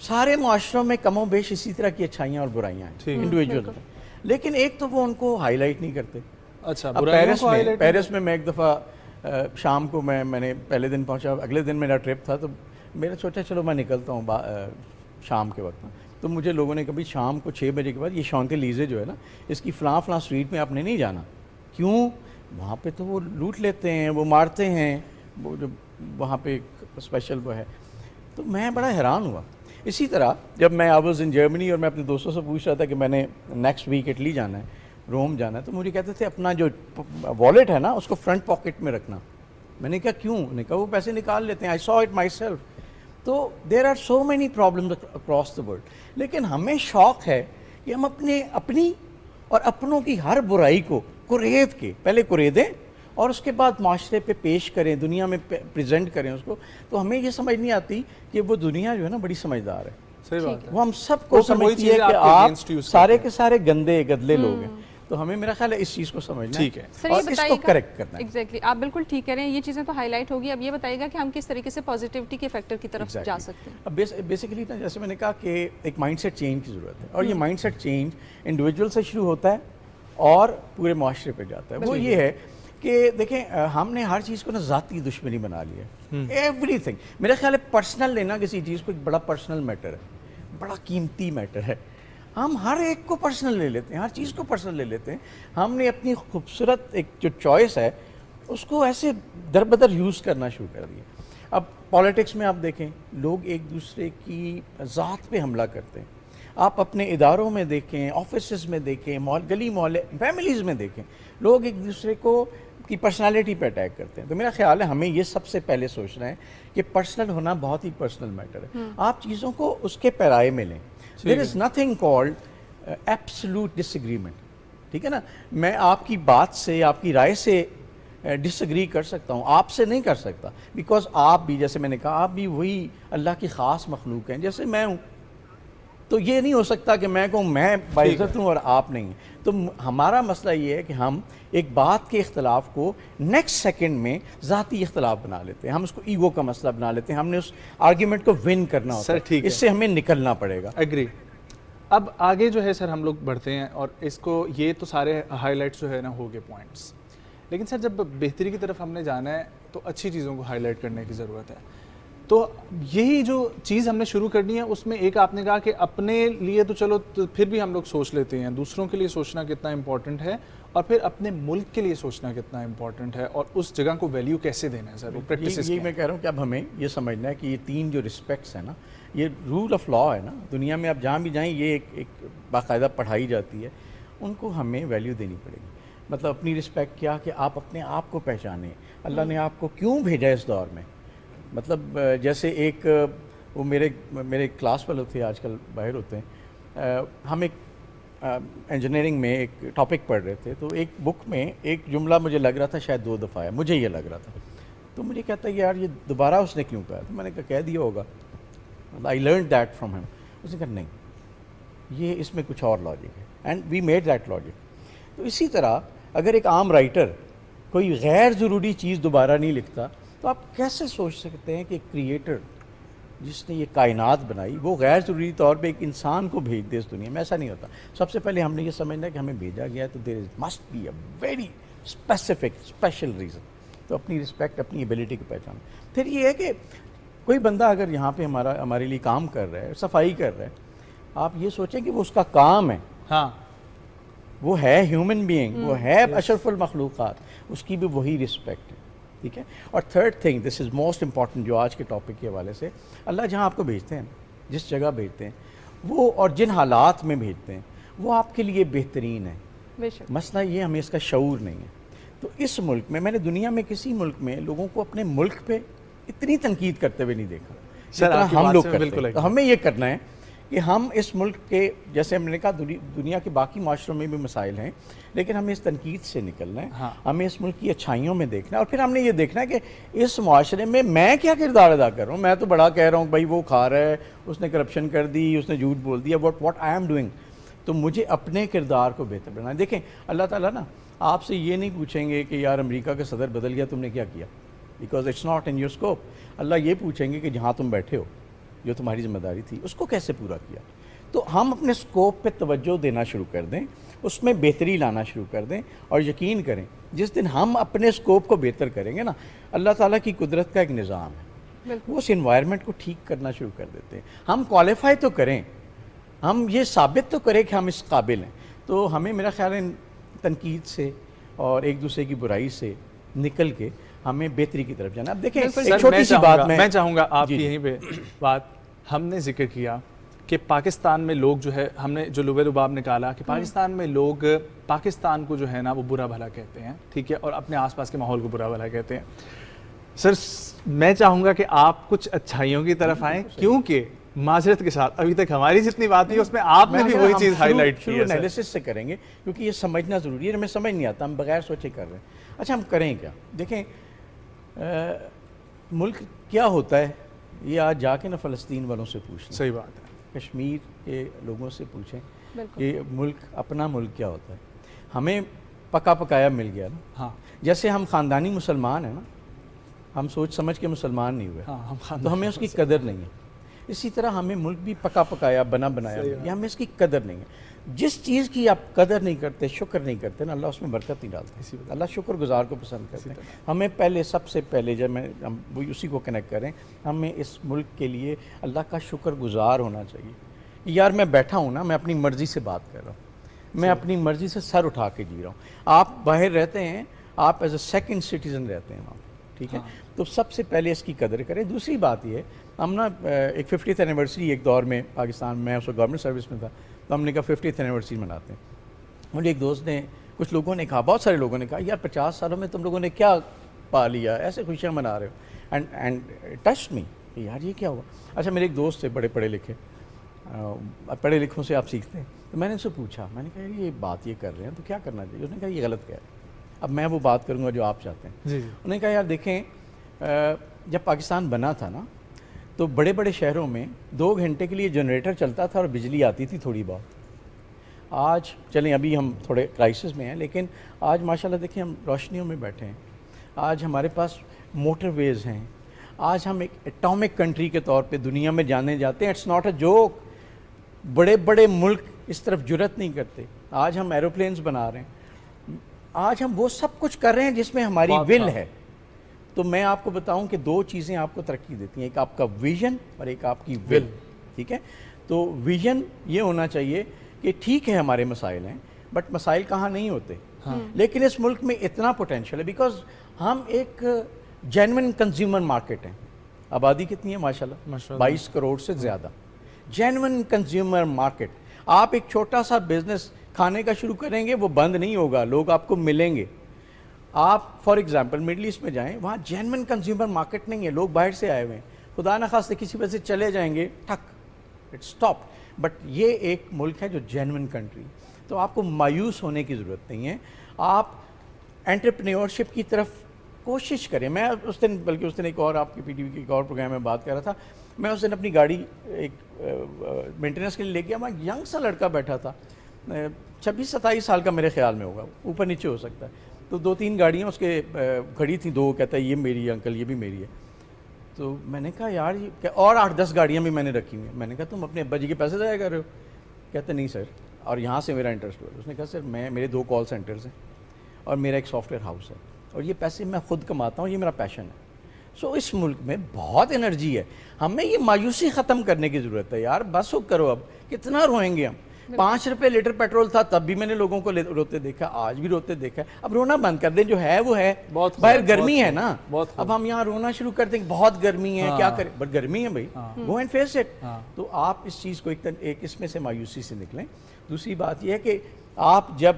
سارے معاشروں میں کم و بیش اسی طرح کی اچھائیاں اور برائیاں ہیں انڈیویجول، لیکن ایک تو وہ ان کو ہائی لائٹ نہیں کرتے. اچھا اب پیرس میں ایک دفعہ شام کو میں نے پہلے دن پہنچا، اگلے دن میرا ٹرپ تھا، تو میں نے سوچا چلو میں نکلتا ہوں شام کے وقت. تو مجھے لوگوں نے کبھی شام کو 6 بجے کے بعد یہ شانتے لیزے جو ہے نا، اس کی فلاں اسٹریٹ میں آپ نے نہیں جانا. کیوں؟ وہاں پہ تو وہ لوٹ لیتے ہیں، وہ مارتے ہیں، وہ جو وہاں پہ اسپیشل وہ ہے. تو میں بڑا حیران ہوا. اسی طرح جب میں آئی واز ان جرمنی اور میں اپنے دوستوں سے پوچھ رہا تھا کہ میں نے نیکسٹ ویک اٹلی جانا ہے، روم جانا ہے، تو مجھے کہتے تھے اپنا جو والیٹ ہے نا اس کو فرنٹ پاکٹ میں رکھنا. میں نے کہا کیوں؟ انہوں نے کہا وہ پیسے نکال لیتے ہیں. I saw it myself. تو there are so many problems across the world. لیکن ہمیں شوق ہے کہ ہم اپنی اور اپنوں کی ہر برائی کو کرید کے پہلے کریدیں اور اس کے بعد معاشرے پہ پیش کریں، دنیا میں پریزنٹ کریں اس کو. تو ہمیں یہ سمجھ نہیں آتی کہ وہ دنیا جو ہے نا بڑی سمجھدار ہے. صحیح بات ہے. وہ ہم سب کو سمجھتی ہے کہ آپ سارے کے سارے گندے گدلے لوگ ہیں. تو ہمیں میرا خیال ہے اس چیز کو سمجھنا ٹھیک ہے اور اس کو کریکٹ کرنا ہے. ایگزیکٹلی آپ بالکل ٹھیک کہہ رہے ہیں. یہ چیزیں تو ہائی لائٹ ہوگی. اب یہ بتائیے گا کہ ہم کس طریقے سے پازیٹیوٹی کے فیکٹر کی طرف جا سکتے ہیں. اب بیسیکلی نا جیسے میں نے کہا کہ ایک مائنڈ سیٹ چینج کی ضرورت ہے، اور یہ مائنڈ سیٹ چینج انڈیویجول سے شروع ہوتا ہے اور پورے معاشرے پہ جاتا ہے. وہ یہ ہے کہ دیکھیں ہم نے ہر چیز کو نا ذاتی دشمنی بنا لی ہے. ایوری تھنگ میرا خیال ہے پرسنل لینا کسی چیز کو ایک بڑا پرسنل میٹر ہے، بڑا قیمتی میٹر ہے. ہم ہر ایک کو پرسنل لے لیتے ہیں، ہر چیز کو پرسنل لے لیتے ہیں. ہم نے اپنی خوبصورت ایک جو چوائس ہے اس کو ایسے در بدر یوز کرنا شروع کر دیا. اب پالیٹکس میں آپ دیکھیں لوگ ایک دوسرے کی ذات پہ حملہ کرتے ہیں. آپ اپنے اداروں میں دیکھیں، آفیسز میں دیکھیں، گلی محلے فیملیز میں دیکھیں، لوگ ایک دوسرے کو کی پرسنالٹی پہ اٹیک کرتے ہیں. تو میرا خیال ہے ہمیں یہ سب سے پہلے سوچنا ہے کہ پرسنل ہونا بہت ہی پرسنل میٹر ہے. آپ چیزوں کو اس کے پیرائے میں لیں. There is nothing called absolute disagreement. ٹھیک ہے نا، میں آپ کی بات سے، آپ کی رائے سے ڈس ایگری کر سکتا ہوں، آپ سے نہیں کر سکتا. بیکاز آپ بھی، جیسے میں نے کہا، آپ بھی وہی اللہ کی خاص مخلوق ہیں جیسے میں ہوں. تو یہ نہیں ہو سکتا کہ میں کہوں میں باعزت ہوں اور آپ نہیں. تو ہمارا مسئلہ یہ ہے کہ ہم ایک بات کے اختلاف کو نیکسٹ سیکنڈ میں ذاتی اختلاف بنا لیتے ہیں. ہم اس کو ایگو کا مسئلہ بنا لیتے ہیں. ہم نے اس آرگیومنٹ کو ون کرنا ہوتا ہے. اس سے ہمیں نکلنا پڑے گا. ایگری. اب آگے جو ہے سر ہم لوگ بڑھتے ہیں اور اس کو یہ تو سارے ہائی لائٹس جو ہے نا ہو گئے پوائنٹس، لیکن سر جب بہتری کی طرف ہم نے جانا ہے تو اچھی چیزوں کو ہائی لائٹ کرنے کی ضرورت ہے. تو یہی جو چیز ہم نے شروع کرنی ہے اس میں ایک آپ نے کہا کہ اپنے لیے تو چلو پھر بھی ہم لوگ سوچ لیتے ہیں، دوسروں کے لیے سوچنا کتنا امپورٹنٹ ہے اور پھر اپنے ملک کے لیے سوچنا کتنا امپورٹنٹ ہے اور اس جگہ کو ویلیو کیسے دینا ہے سر. وہ پریکٹسز یہ میں کہہ رہا ہوں کہ اب ہمیں یہ سمجھنا ہے کہ یہ 3 جو رسپیکٹس ہیں نا، یہ رول آف لا ہے نا، دنیا میں آپ جہاں بھی جائیں یہ ایک باقاعدہ پڑھائی جاتی ہے. ان کو ہمیں ویلیو دینی پڑے گی. مطلب اپنی رسپیکٹ کیا کہ آپ اپنے آپ کو پہچانیں. اللہ نے آپ کو کیوں بھیجا اس دور میں. مطلب جیسے ایک وہ میرے کلاس والے تھے، آج کل باہر ہوتے ہیں. ہم ایک انجینئرنگ میں ایک ٹاپک پڑھ رہے تھے، تو ایک بک میں ایک جملہ مجھے لگ رہا تھا شاید 2 دفعہ ہے، مجھے یہ لگ رہا تھا. تو مجھے کہتا ہے یار یہ دوبارہ اس نے کیوں کہا. تو میں نے کہہ دیا ہوگا، آئی لرن دیٹ فرام ہم. اس نے کہا نہیں، یہ اس میں کچھ اور لاجک ہے، and we made that logic. تو اسی طرح اگر ایک عام رائٹر کوئی غیر ضروری چیز دوبارہ نہیں لکھتا تو آپ کیسے سوچ سکتے ہیں کہ کریٹر جس نے یہ کائنات بنائی وہ غیر ضروری طور پہ ایک انسان کو بھیج دے اس دنیا میں. ایسا نہیں ہوتا. سب سے پہلے ہم نے یہ سمجھنا ہے کہ ہمیں بھیجا گیا ہے تو there must be a very specific special reason. تو اپنی رسپیکٹ، اپنی ایبلٹی کو پہچانا. پھر یہ ہے کہ کوئی بندہ اگر یہاں پہ ہمارے لیے کام کر رہا ہے، صفائی کر رہا ہے، آپ یہ سوچیں کہ وہ اس کا کام ہے. ہاں، وہ ہے ہیومن بینگ، وہ ہے اشرف المخلوقات، اس کی بھی وہی رسپیکٹ ہے. ٹھیک ہے. اور third thing, this is most important جو آج کے ٹاپک کے حوالے سے، اللہ جہاں آپ کو بھیجتے ہیں، جس جگہ بھیجتے ہیں وہ اور جن حالات میں بھیجتے ہیں وہ آپ کے لیے بہترین ہے. مسئلہ یہ ہمیں اس کا شعور نہیں ہے. تو اس ملک میں نے دنیا میں کسی ملک میں لوگوں کو اپنے ملک پہ اتنی تنقید کرتے ہوئے نہیں دیکھا جتنا ہم لوگ کرتے ہیں. تو ہمیں یہ کرنا ہے کہ ہم اس ملک کے، جیسے ہم نے کہا دنیا کے باقی معاشروں میں بھی مسائل ہیں، لیکن ہمیں اس تنقید سے نکلنا ہے. ہمیں اس ملک کی اچھائیوں میں دیکھنا ہے اور پھر ہم نے یہ دیکھنا ہے کہ اس معاشرے میں کیا کردار ادا کر رہا ہوں. میں تو بڑا کہہ رہا ہوں بھائی وہ کھا رہا ہے، اس نے کرپشن کر دی، اس نے جھوٹ بول دیا، واٹ آئی ایم ڈوئنگ. تو مجھے اپنے کردار کو بہتر بنانا ہے. دیکھیں اللہ تعالیٰ نا آپ سے یہ نہیں پوچھیں گے کہ یار امریکہ کا صدر بدل گیا تم نے کیا کیا، because it's not in your scope. اللہ یہ پوچھیں گے کہ جہاں تم بیٹھے ہو جو تمہاری ذمہ داری تھی اس کو کیسے پورا کیا. تو ہم اپنے سکوپ پہ توجہ دینا شروع کر دیں, اس میں بہتری لانا شروع کر دیں, اور یقین کریں جس دن ہم اپنے سکوپ کو بہتر کریں گے نا, اللہ تعالیٰ کی قدرت کا ایک نظام ہے, وہ اس انوائرمنٹ کو ٹھیک کرنا شروع کر دیتے ہیں. ہم کوالیفائی تو کریں, ہم یہ ثابت تو کریں کہ ہم اس قابل ہیں. تو ہمیں میرا خیال ہے تنقید سے اور ایک دوسرے کی برائی سے نکل کے ہمیں بہتری کی طرف جانا. اب دیکھیں ایک چھوٹی سی بات میں چاہوں گا آپ کی یہیں پہ بات, ہم نے ذکر کیا کہ پاکستان میں لوگ جو ہے, ہم نے جو لبے لباب نکالا کہ پاکستان میں لوگ پاکستان کو جو ہے نا وہ برا بھلا کہتے ہیں, ٹھیک ہے, اور اپنے آس پاس کے ماحول کو برا بھلا کہتے ہیں. سر میں چاہوں گا کہ آپ کچھ اچھائیوں کی طرف آئیں, کیونکہ معذرت کے ساتھ ابھی تک ہماری جتنی بات ہوئی اس میں آپ نے بھی وہی چیز ہائی لائٹ کی ہے. انالیسس سے کریں گے کیونکہ یہ سمجھنا ضروری ہے, ہمیں سمجھ نہیں آتا, ہم بغیر سوچے کر رہے ہیں. اچھا ہم کریں کیا؟ دیکھیں ملک کیا ہوتا ہے یہ آج جا کے نا فلسطین والوں سے پوچھیں, صحیح بات ہے, کشمیر کے لوگوں سے پوچھیں کہ ملک اپنا ملک کیا ہوتا ہے. ہمیں پکا پکایا مل گیا نا, ہاں, جیسے ہم خاندانی مسلمان ہیں نا, ہم سوچ سمجھ کے مسلمان نہیں ہوئے تو ہمیں اس کی قدر نہیں ہے. اسی طرح ہمیں ملک بھی پکا پکایا بنا بنایا یا ہمیں اس کی قدر نہیں ہے. جس چیز کی آپ قدر نہیں کرتے, شکر نہیں کرتے نا, اللہ اس میں برکت نہیں ڈالتا. اللہ شکر گزار کو پسند کرتے ہیں. ہمیں پہلے سب سے پہلے جب ہم اسی کو کنیکٹ کریں, ہمیں اس ملک کے لیے اللہ کا شکر گزار ہونا چاہیے. یار میں بیٹھا ہوں نا, میں اپنی مرضی سے بات کر رہا ہوں, میں اپنی مرضی سے سر اٹھا کے جی رہا ہوں. آپ باہر رہتے ہیں, آپ ایز اے سیکنڈ سٹیزن رہتے ہیں وہاں, ٹھیک ہے, تو سب سے پہلے اس کی قدر کریں. دوسری بات یہ ہے, ہم نا ایک 50th اینیورسری ایک دور میں پاکستان میں, اس وقت گورنمنٹ سروس میں تھا, تو ہم نے کہا 50th اینیورسری مناتے ہیں. مجھے ایک دوست نے, کچھ لوگوں نے کہا, بہت سارے لوگوں نے کہا یار 50 سالوں میں تم لوگوں نے کیا پا لیا, ایسے خوشیاں منا رہے ہو, اینڈ ٹچ می کہ یار یہ کیا ہوا. اچھا میرے ایک دوست تھے بڑے پڑھے لکھے, پڑھے لکھوں سے آپ سیکھتے ہیں, تو میں نے ان سے پوچھا, میں نے کہا یہ بات یہ کر رہے ہیں تو کیا کرنا چاہیے. اس نے کہا یہ غلط کہہ رہے ہیں. اب میں وہ بات کروں گا جو آپ چاہتے ہیں. انہوں نے کہا یار دیکھیں جب پاکستان بنا تھا نا تو بڑے بڑے شہروں میں 2 گھنٹے کے لیے جنریٹر چلتا تھا اور بجلی آتی تھی تھوڑی بہت. آج چلیں ابھی ہم تھوڑے کرائسس میں ہیں, لیکن آج ماشاءاللہ دیکھیں ہم روشنیوں میں بیٹھے ہیں, آج ہمارے پاس موٹر ویز ہیں, آج ہم ایک ایٹامک کنٹری کے طور پہ دنیا میں جانے جاتے ہیں. It's not a joke. بڑے بڑے ملک اس طرف جرت نہیں کرتے. آج ہم ایروپلینز بنا رہے ہیں, آج ہم وہ سب کچھ کر رہے ہیں جس میں ہماری ول ہے. تو میں آپ کو بتاؤں کہ 2 چیزیں آپ کو ترقی دیتی ہیں, ایک آپ کا ویژن اور ایک آپ کی ول, ٹھیک ہے. تو ویژن یہ ہونا چاہیے کہ ٹھیک ہے ہمارے مسائل ہیں, بٹ مسائل کہاں نہیں ہوتے, لیکن اس ملک میں اتنا پوٹینشیل ہے بیکاز ہم ایک جینوئن کنزیومر مارکیٹ ہیں. آبادی کتنی ہے ماشاءاللہ, 22 کروڑ سے زیادہ. Genuine consumer market. آپ ایک چھوٹا سا بزنس کھانے کا شروع کریں گے, وہ بند نہیں ہوگا, لوگ آپ کو ملیں گے. آپ فار ایگزامپل مڈل ایسٹ میں جائیں, وہاں جینوئن کنزیومر مارکیٹ نہیں ہے, لوگ باہر سے آئے ہوئے ہیں, خدا نخواستہ کسی وجہ سے چلے جائیں گے, ٹھک, اٹ اسٹاپ. بٹ یہ ایک ملک ہے جو جینوئن کنٹری. تو آپ کو مایوس ہونے کی ضرورت نہیں ہے, آپ انٹرپرینیورشپ کی طرف کوشش کریں. میں اس دن, بلکہ اس دن ایک اور آپ کی پی ٹی وی کے ایک اور پروگرام میں بات کر رہا تھا, میں اس دن اپنی گاڑی ایک مینٹیننس کے لیے لے گیا, وہاں ینگ سا لڑکا بیٹھا تھا, 26-27 سال کا میرے خیال میں ہوگا, اوپر نیچے ہو سکتا ہے. تو 2-3 گاڑیاں اس کے کھڑی تھیں, 2 کہتا ہے یہ میری ہے انکل, یہ بھی میری ہے. تو میں نے کہا یار یہ, اور 8-10 گاڑیاں بھی میں نے رکھی ہوئی ہیں. میں نے کہا تم اپنے ابا جی کے پیسے ضائع کر رہے ہو؟ کہتے نہیں سر, اور یہاں سے میرا انٹرسٹ ہوا. اس نے کہا سر میرے 2 کال سینٹرز ہیں اور میرا ایک سافٹ ویئر ہاؤس ہے, اور یہ پیسے میں خود کماتا ہوں, یہ میرا پیشن ہے. سو اس ملک میں بہت انرجی ہے, ہمیں یہ مایوسی ختم کرنے کی ضرورت ہے. یار بس کرو, اب کتنا روئیں گے ہم. 5 روپے لیٹر پیٹرول تھا تب بھی میں نے لوگوں کو روتے دیکھا, آج بھی روتے دیکھا. اب رونا بند کر دیں, جو ہے وہ ہے. باہر گرمی ہے نا, اب ہم یہاں رونا شروع کر دیں بہت گرمی ہے, کیا کریں, بٹ گرمی ہے بھائی, گو اینڈ فیس اٹ. تو آپ اس چیز کو ایک اس میں سے مایوسی سے نکلیں. دوسری بات یہ ہے کہ آپ جب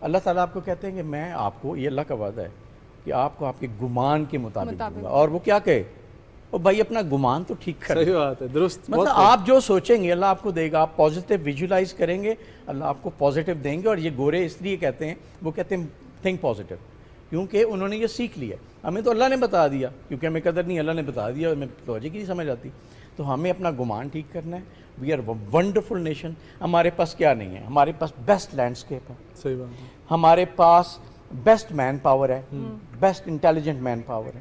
اللہ تعالیٰ آپ کو کہتے ہیں کہ میں آپ کو, یہ اللہ کا وعدہ ہے کہ آپ کو آپ کے گمان کے مطابق دوں گا, اور وہ کیا کہے, اور بھائی اپنا گمان تو ٹھیک کریں. صحیح بات ہے, درست. مطلب آپ جو سوچیں گے اللہ آپ کو دے گا. آپ پازیٹیو ویژولائز کریں گے, اللہ آپ کو پازیٹیو دیں گے. اور یہ گورے اس لیے کہتے ہیں, وہ کہتے ہیں تھنک پازیٹیو, کیونکہ انہوں نے یہ سیکھ لیا. ہمیں تو اللہ نے بتا دیا, کیونکہ ہمیں قدر نہیں, اللہ نے بتا دیا, ہمیں لوجک ہی نہیں سمجھ آتی. تو ہمیں اپنا گمان ٹھیک کرنا ہے. We are wonderful nation. ہمارے پاس کیا نہیں ہے, ہمارے پاس بیسٹ لینڈسکیپ ہے, صحیح بات ہے, ہمارے پاس بیسٹ مین پاور ہے, بیسٹ انٹیلیجنٹ مین پاور ہے,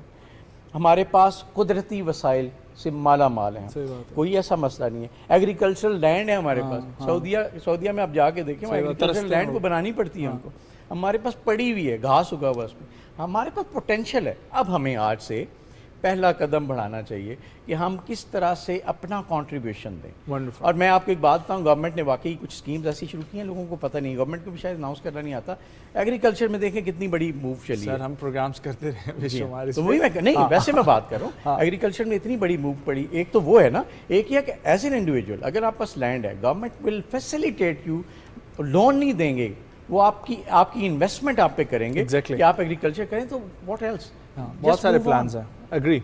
ہمارے پاس قدرتی وسائل سے مالا مال ہیں, صحیح بات ہے. کوئی ایسا مسئلہ نہیں ہے. ایگریکلچرل لینڈ ہے ہمارے پاس, سعودیہ میں آپ جا کے دیکھیں, ایگریکلچرل لینڈ کو بنانی پڑتی ہے ہم کو. ہمارے پاس پڑی ہوئی ہے, گھاس اگا ہوا اس میں, ہمارے پاس پوٹینشیل ہے. اب ہمیں آج سے پہلا قدم بڑھانا چاہیے کہ ہم کس طرح سے اپنا کنٹریبیوشن دیں. Wonderful. اور میں آپ کو ایک بات بتاؤں, گورنمنٹ نے واقعی کچھ اسکیمز ایسی شروع کی ہیں, لوگوں کو پتہ نہیں, گورنمنٹ کو بھی شاید اناؤنس کرنا نہیں آتا. ایگریکلچر میں دیکھیں کتنی بڑی موو چلی سر ہے. ہم پروگرامز کرتے رہے تو وہی میں نہیں, ویسے میں بات کر رہا ہوں, ایگریکلچر میں اتنی بڑی موو پڑی. ایک تو وہ ہے نا, ایک یہ کہ ایز این انڈیویجول اگر آپ پاس لینڈ ہے, government will facilitate you, loan نہیں دیں گے, وہ آپ کی انویسٹمنٹ آپ پہ کریں گے کہ آپ ایگریکلچر کریں. تو واٹ ایلس, بہت سارے پلانز ہیں. Agree.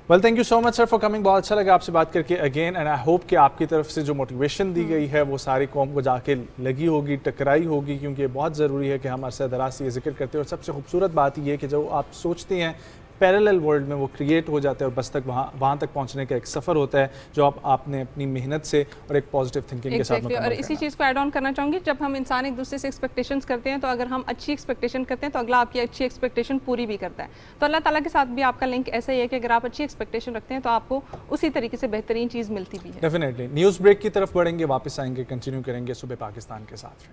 Well thank you so much sir for coming. بہت اچھا لگا آپ سے بات کر کے اگین, اینڈ آئی ہوپ کہ آپ کی طرف سے جو موٹیویشن دی گئی ہے وہ ساری قوم کو جا کے لگی ہوگی, ٹکرائی ہوگی, کیونکہ بہت ضروری ہے کہ ہم عرصہ دراز سے یہ ذکر کرتے ہیں. اور سب سے خوبصورت بات یہ ہے کہ جو آپ سوچتے ہیں پیرالل ورلڈ میں وہ کریٹ ہو جاتا ہے, اور بس تک وہاں تک پہنچنے کا ایک سفر ہوتا ہے جو آپ نے اپنی محنت سے اور ایک پازیٹیو تھنکنگ کے ساتھ مکمل کرنا. اور اسی چیز کو ایڈ آن کرنا چاہوں گی, جب ہم انسان ایک دوسرے سے ایکسپیکٹیشنز کرتے ہیں تو اگر ہم اچھی ایکسپیکٹیشن کرتے ہیں تو اگلا آپ کی اچھی ایکسپیکٹیشن پوری بھی کرتا ہے. تو اللہ تعالیٰ کے ساتھ بھی آپ کا لنک ایسا ہی ہے کہ اگر آپ اچھی ایکسپیکٹیشن رکھتے ہیں تو آپ کو اسی طریقے سے بہترین چیز ملتی بھی ہے. ڈیفینیٹلی. نیوز بریک کی طرف بڑھیں گے, واپس آئیں گے, کنٹینیو کریں گے صبح پاکستان کے ساتھ.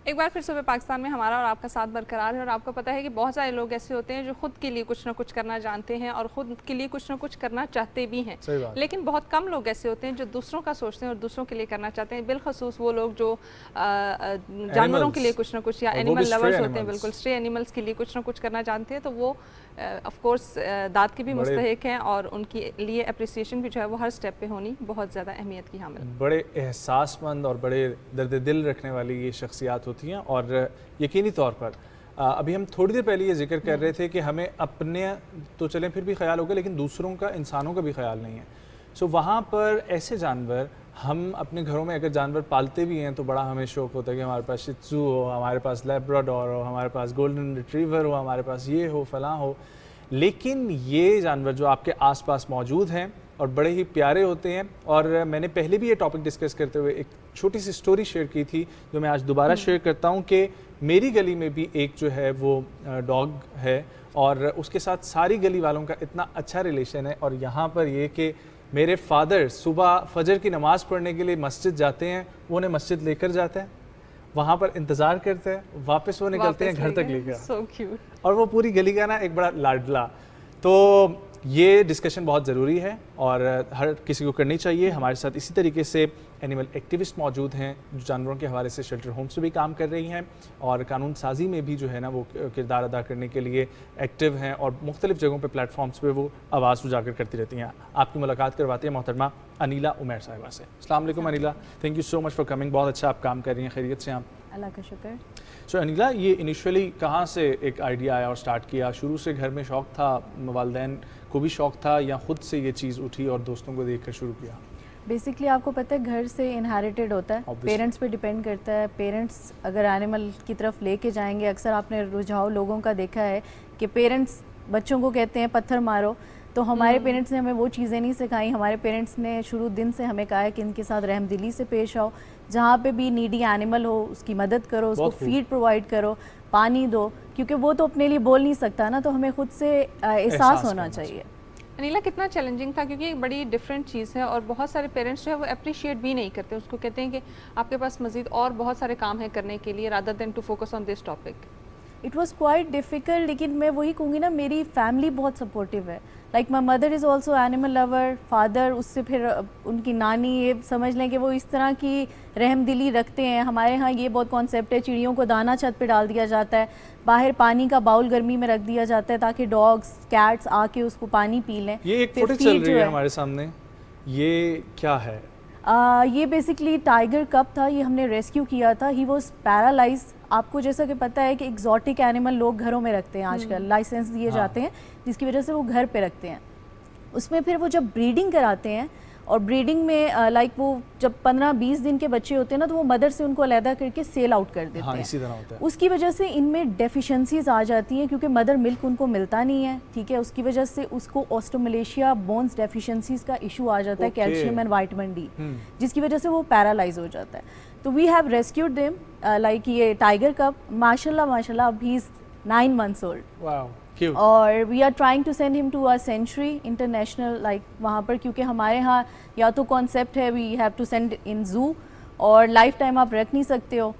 ایک بار پھر صبح پاکستان میں ہمارا اور آپ کا ساتھ برقرار ہے. اور آپ کو پتہ ہے کہ بہت سارے لوگ ایسے ہوتے ہیں جو خود کے لیے کچھ نہ کچھ کرنا جانتے ہیں اور خود کے لیے کچھ نہ کچھ کرنا چاہتے بھی ہیں, لیکن بہت کم لوگ ایسے ہوتے ہیں جو دوسروں کا سوچتے ہیں اور دوسروں کے لیے کرنا چاہتے ہیں. بالخصوص وہ لوگ جو جانوروں کے لیے کچھ نہ کچھ, یا اینیمل لورز ہوتے ہیں, بالکل اسٹرے اینیملس کے لیے کچھ نہ کچھ کرنا جانتے ہیں, تو وہ آف کورس داد کے بھی مستحق ہیں, اور ان کے لیے اپریسیشن بھی جو ہے وہ ہر سٹیپ پہ ہونی بہت زیادہ اہمیت کی حامل. بڑے احساس مند اور بڑے درد دل رکھنے والی یہ شخصیات ہوتی ہیں, اور یقینی طور پر ابھی ہم تھوڑی دیر پہلے یہ ذکر کر رہے تھے کہ ہمیں اپنے تو چلیں پھر بھی خیال ہوگا, لیکن دوسروں کا, انسانوں کا بھی خیال نہیں ہے. سو وہاں پر ایسے جانور, ہم اپنے گھروں میں اگر جانور پالتے بھی ہیں تو بڑا ہمیں شوق ہوتا ہے کہ ہمارے پاس شیتزو ہو, ہمارے پاس لیبراڈور ہو, ہمارے پاس گولڈن ریٹریور ہو, ہمارے پاس یہ ہو, فلاں ہو. لیکن یہ جانور جو آپ کے آس پاس موجود ہیں اور بڑے ہی پیارے ہوتے ہیں, اور میں نے پہلے بھی یہ ٹاپک ڈسکس کرتے ہوئے ایک چھوٹی سی سٹوری شیئر کی تھی جو میں آج دوبارہ شیئر کرتا ہوں, کہ میری گلی میں بھی ایک جو ہے وہ ڈاگ ہے, اور اس کے ساتھ ساری گلی والوں کا اتنا اچھا ریلیشن ہے. اور یہاں پر یہ کہ میرے فادر صبح فجر کی نماز پڑھنے کے لیے مسجد جاتے ہیں, وہ انہیں مسجد لے کر جاتے ہیں, وہاں پر انتظار کرتے ہیں, واپس وہ نکلتے ہیں گھر تک لے کر, اور وہ پوری گلی کا نا ایک بڑا لاڈلا. تو یہ ڈسکشن بہت ضروری ہے اور ہر کسی کو کرنی چاہیے. ہمارے ساتھ اسی طریقے سے اینیمل ایکٹیوسٹ موجود ہیں جو جانوروں کے حوالے سے شیلٹر ہومس میں بھی کام کر رہی ہیں, اور قانون سازی میں بھی جو ہے نا وہ کردار ادا کرنے کے لیے ایکٹیو ہیں, اور مختلف جگہوں پہ پلیٹ فارمز پہ وہ آواز اجاگر کرتی رہتی ہیں. آپ کی ملاقات کرواتے ہیں محترمہ انیلا عمیر صاحبہ سے. السلام علیکم Anila, thank you so much for coming. بہت اچھا آپ کام کر رہی ہیں, خیریت سے آپ؟ اللہ کا شکر. سو انیلا, یہ انیشیلی کہاں سے ایک آئیڈیا آیا اور سٹارٹ کیا؟ شروع سے گھر میں شوق تھا, والدین کو بھی شوق تھا, یا خود سے یہ چیز اٹھی اور دوستوں کو دیکھ کر شروع کیا؟ بیسکلی آپ کو پتہ ہے گھر سے انہیریٹڈ ہوتا ہے, پیرنٹس پہ ڈیپینڈ کرتا ہے. پیرنٹس اگر اینیمل کی طرف لے کے جائیں گے, اکثر آپ نے رجحاؤ لوگوں کا دیکھا ہے کہ پیرنٹس بچوں کو کہتے ہیں پتھر مارو, تو ہمارے پیرنٹس نے ہمیں وہ چیزیں نہیں سکھائیں. ہمارے پیرنٹس نے شروع دن سے ہمیں کہا ہے کہ ان کے ساتھ رحم دلی سے پیش آؤ, جہاں پہ بھی نیڈی اینیمل ہو اس کی مدد کرو, اس کو فیڈ پرووائڈ کرو, پانی دو, کیونکہ وہ تو اپنے لیے بول نہیں سکتا نا, تو ہمیں خود سے احساس ہونا چاہیے. انیلا کتنا چیلنجنگ تھا, کیونکہ ایک بڑی ڈفرینٹ چیز ہے, اور بہت سارے پیرنٹس جو ہے وہ اپریشیٹ بھی نہیں کرتے, اس کو کہتے ہیں کہ آپ کے پاس مزید اور بہت سارے کام ہیں کرنے کے لیے, rather than to focus on this topic. It was quite difficult, لیکن میں وہی کہوں گی نا, میری فیملی بہت سپورٹیو ہے. Like my mother is also animal lover, father اس سے پھر ان کی نانی, یہ سمجھ لیں کہ وہ اس طرح کی رحم دلی رکھتے ہیں. ہمارے ہاں یہ بہت کانسیپٹ ہے, چڑیوں کو دانہ چھت پہ ڈال دیا جاتا ہے, باہر پانی کا باؤل گرمی میں رکھ دیا جاتا ہے تاکہ ڈاگس کیٹس آ کے اس کو پانی پی لیں. یہ ایک فوٹیج چل رہی ہے ہمارے سامنے, یہ کیا ہے؟ یہ بیسکلی ٹائیگر کپ تھا, یہ ہم نے ریسکیو کیا تھا. He was paralyze. آپ کو جیسا کہ پتہ ہے کہ ایگزوٹک اینیمل لوگ گھروں میں رکھتے ہیں آج کل, لائسنس دیے جاتے ہیں جس کی وجہ سے وہ گھر پہ رکھتے ہیں. اس میں پھر وہ جب بریڈنگ کراتے ہیں اور بریڈنگ میں لائک وہ جب 15-20 دن کے بچے ہوتے ہیں نا تو وہ مدر سے ان کو علیحدہ کر کے سیل آؤٹ کر دیتے ہیں. اسی طرح ہوتا ہے. اس کی وجہ سے ان میں ڈیفیشنسیز آ جاتی ہیں کیونکہ مدر ملک ان کو ملتا نہیں ہے, ٹھیک ہے. اس کی وجہ سے اس کو آسٹوملیشیا بونز ڈیفیشنسیز کا ایشو آ جاتا ہے, کیلشیم اینڈ وائٹامن ڈی, جس کی وجہ سے وہ پیرالائز ہو جاتا ہے. تو we have rescued them like یہ ٹائیگر کپ ماشاءاللہ اب ہی is 9 months old. Wow cute. اور we are trying to send ہم ٹو سینچری انٹرنیشنل لائک وہاں پر, کیونکہ ہمارے ہاں یا تو کانسیپٹ ہے we have to send in zoo, اور لائف ٹائم آپ رکھ نہیں سکتے ہو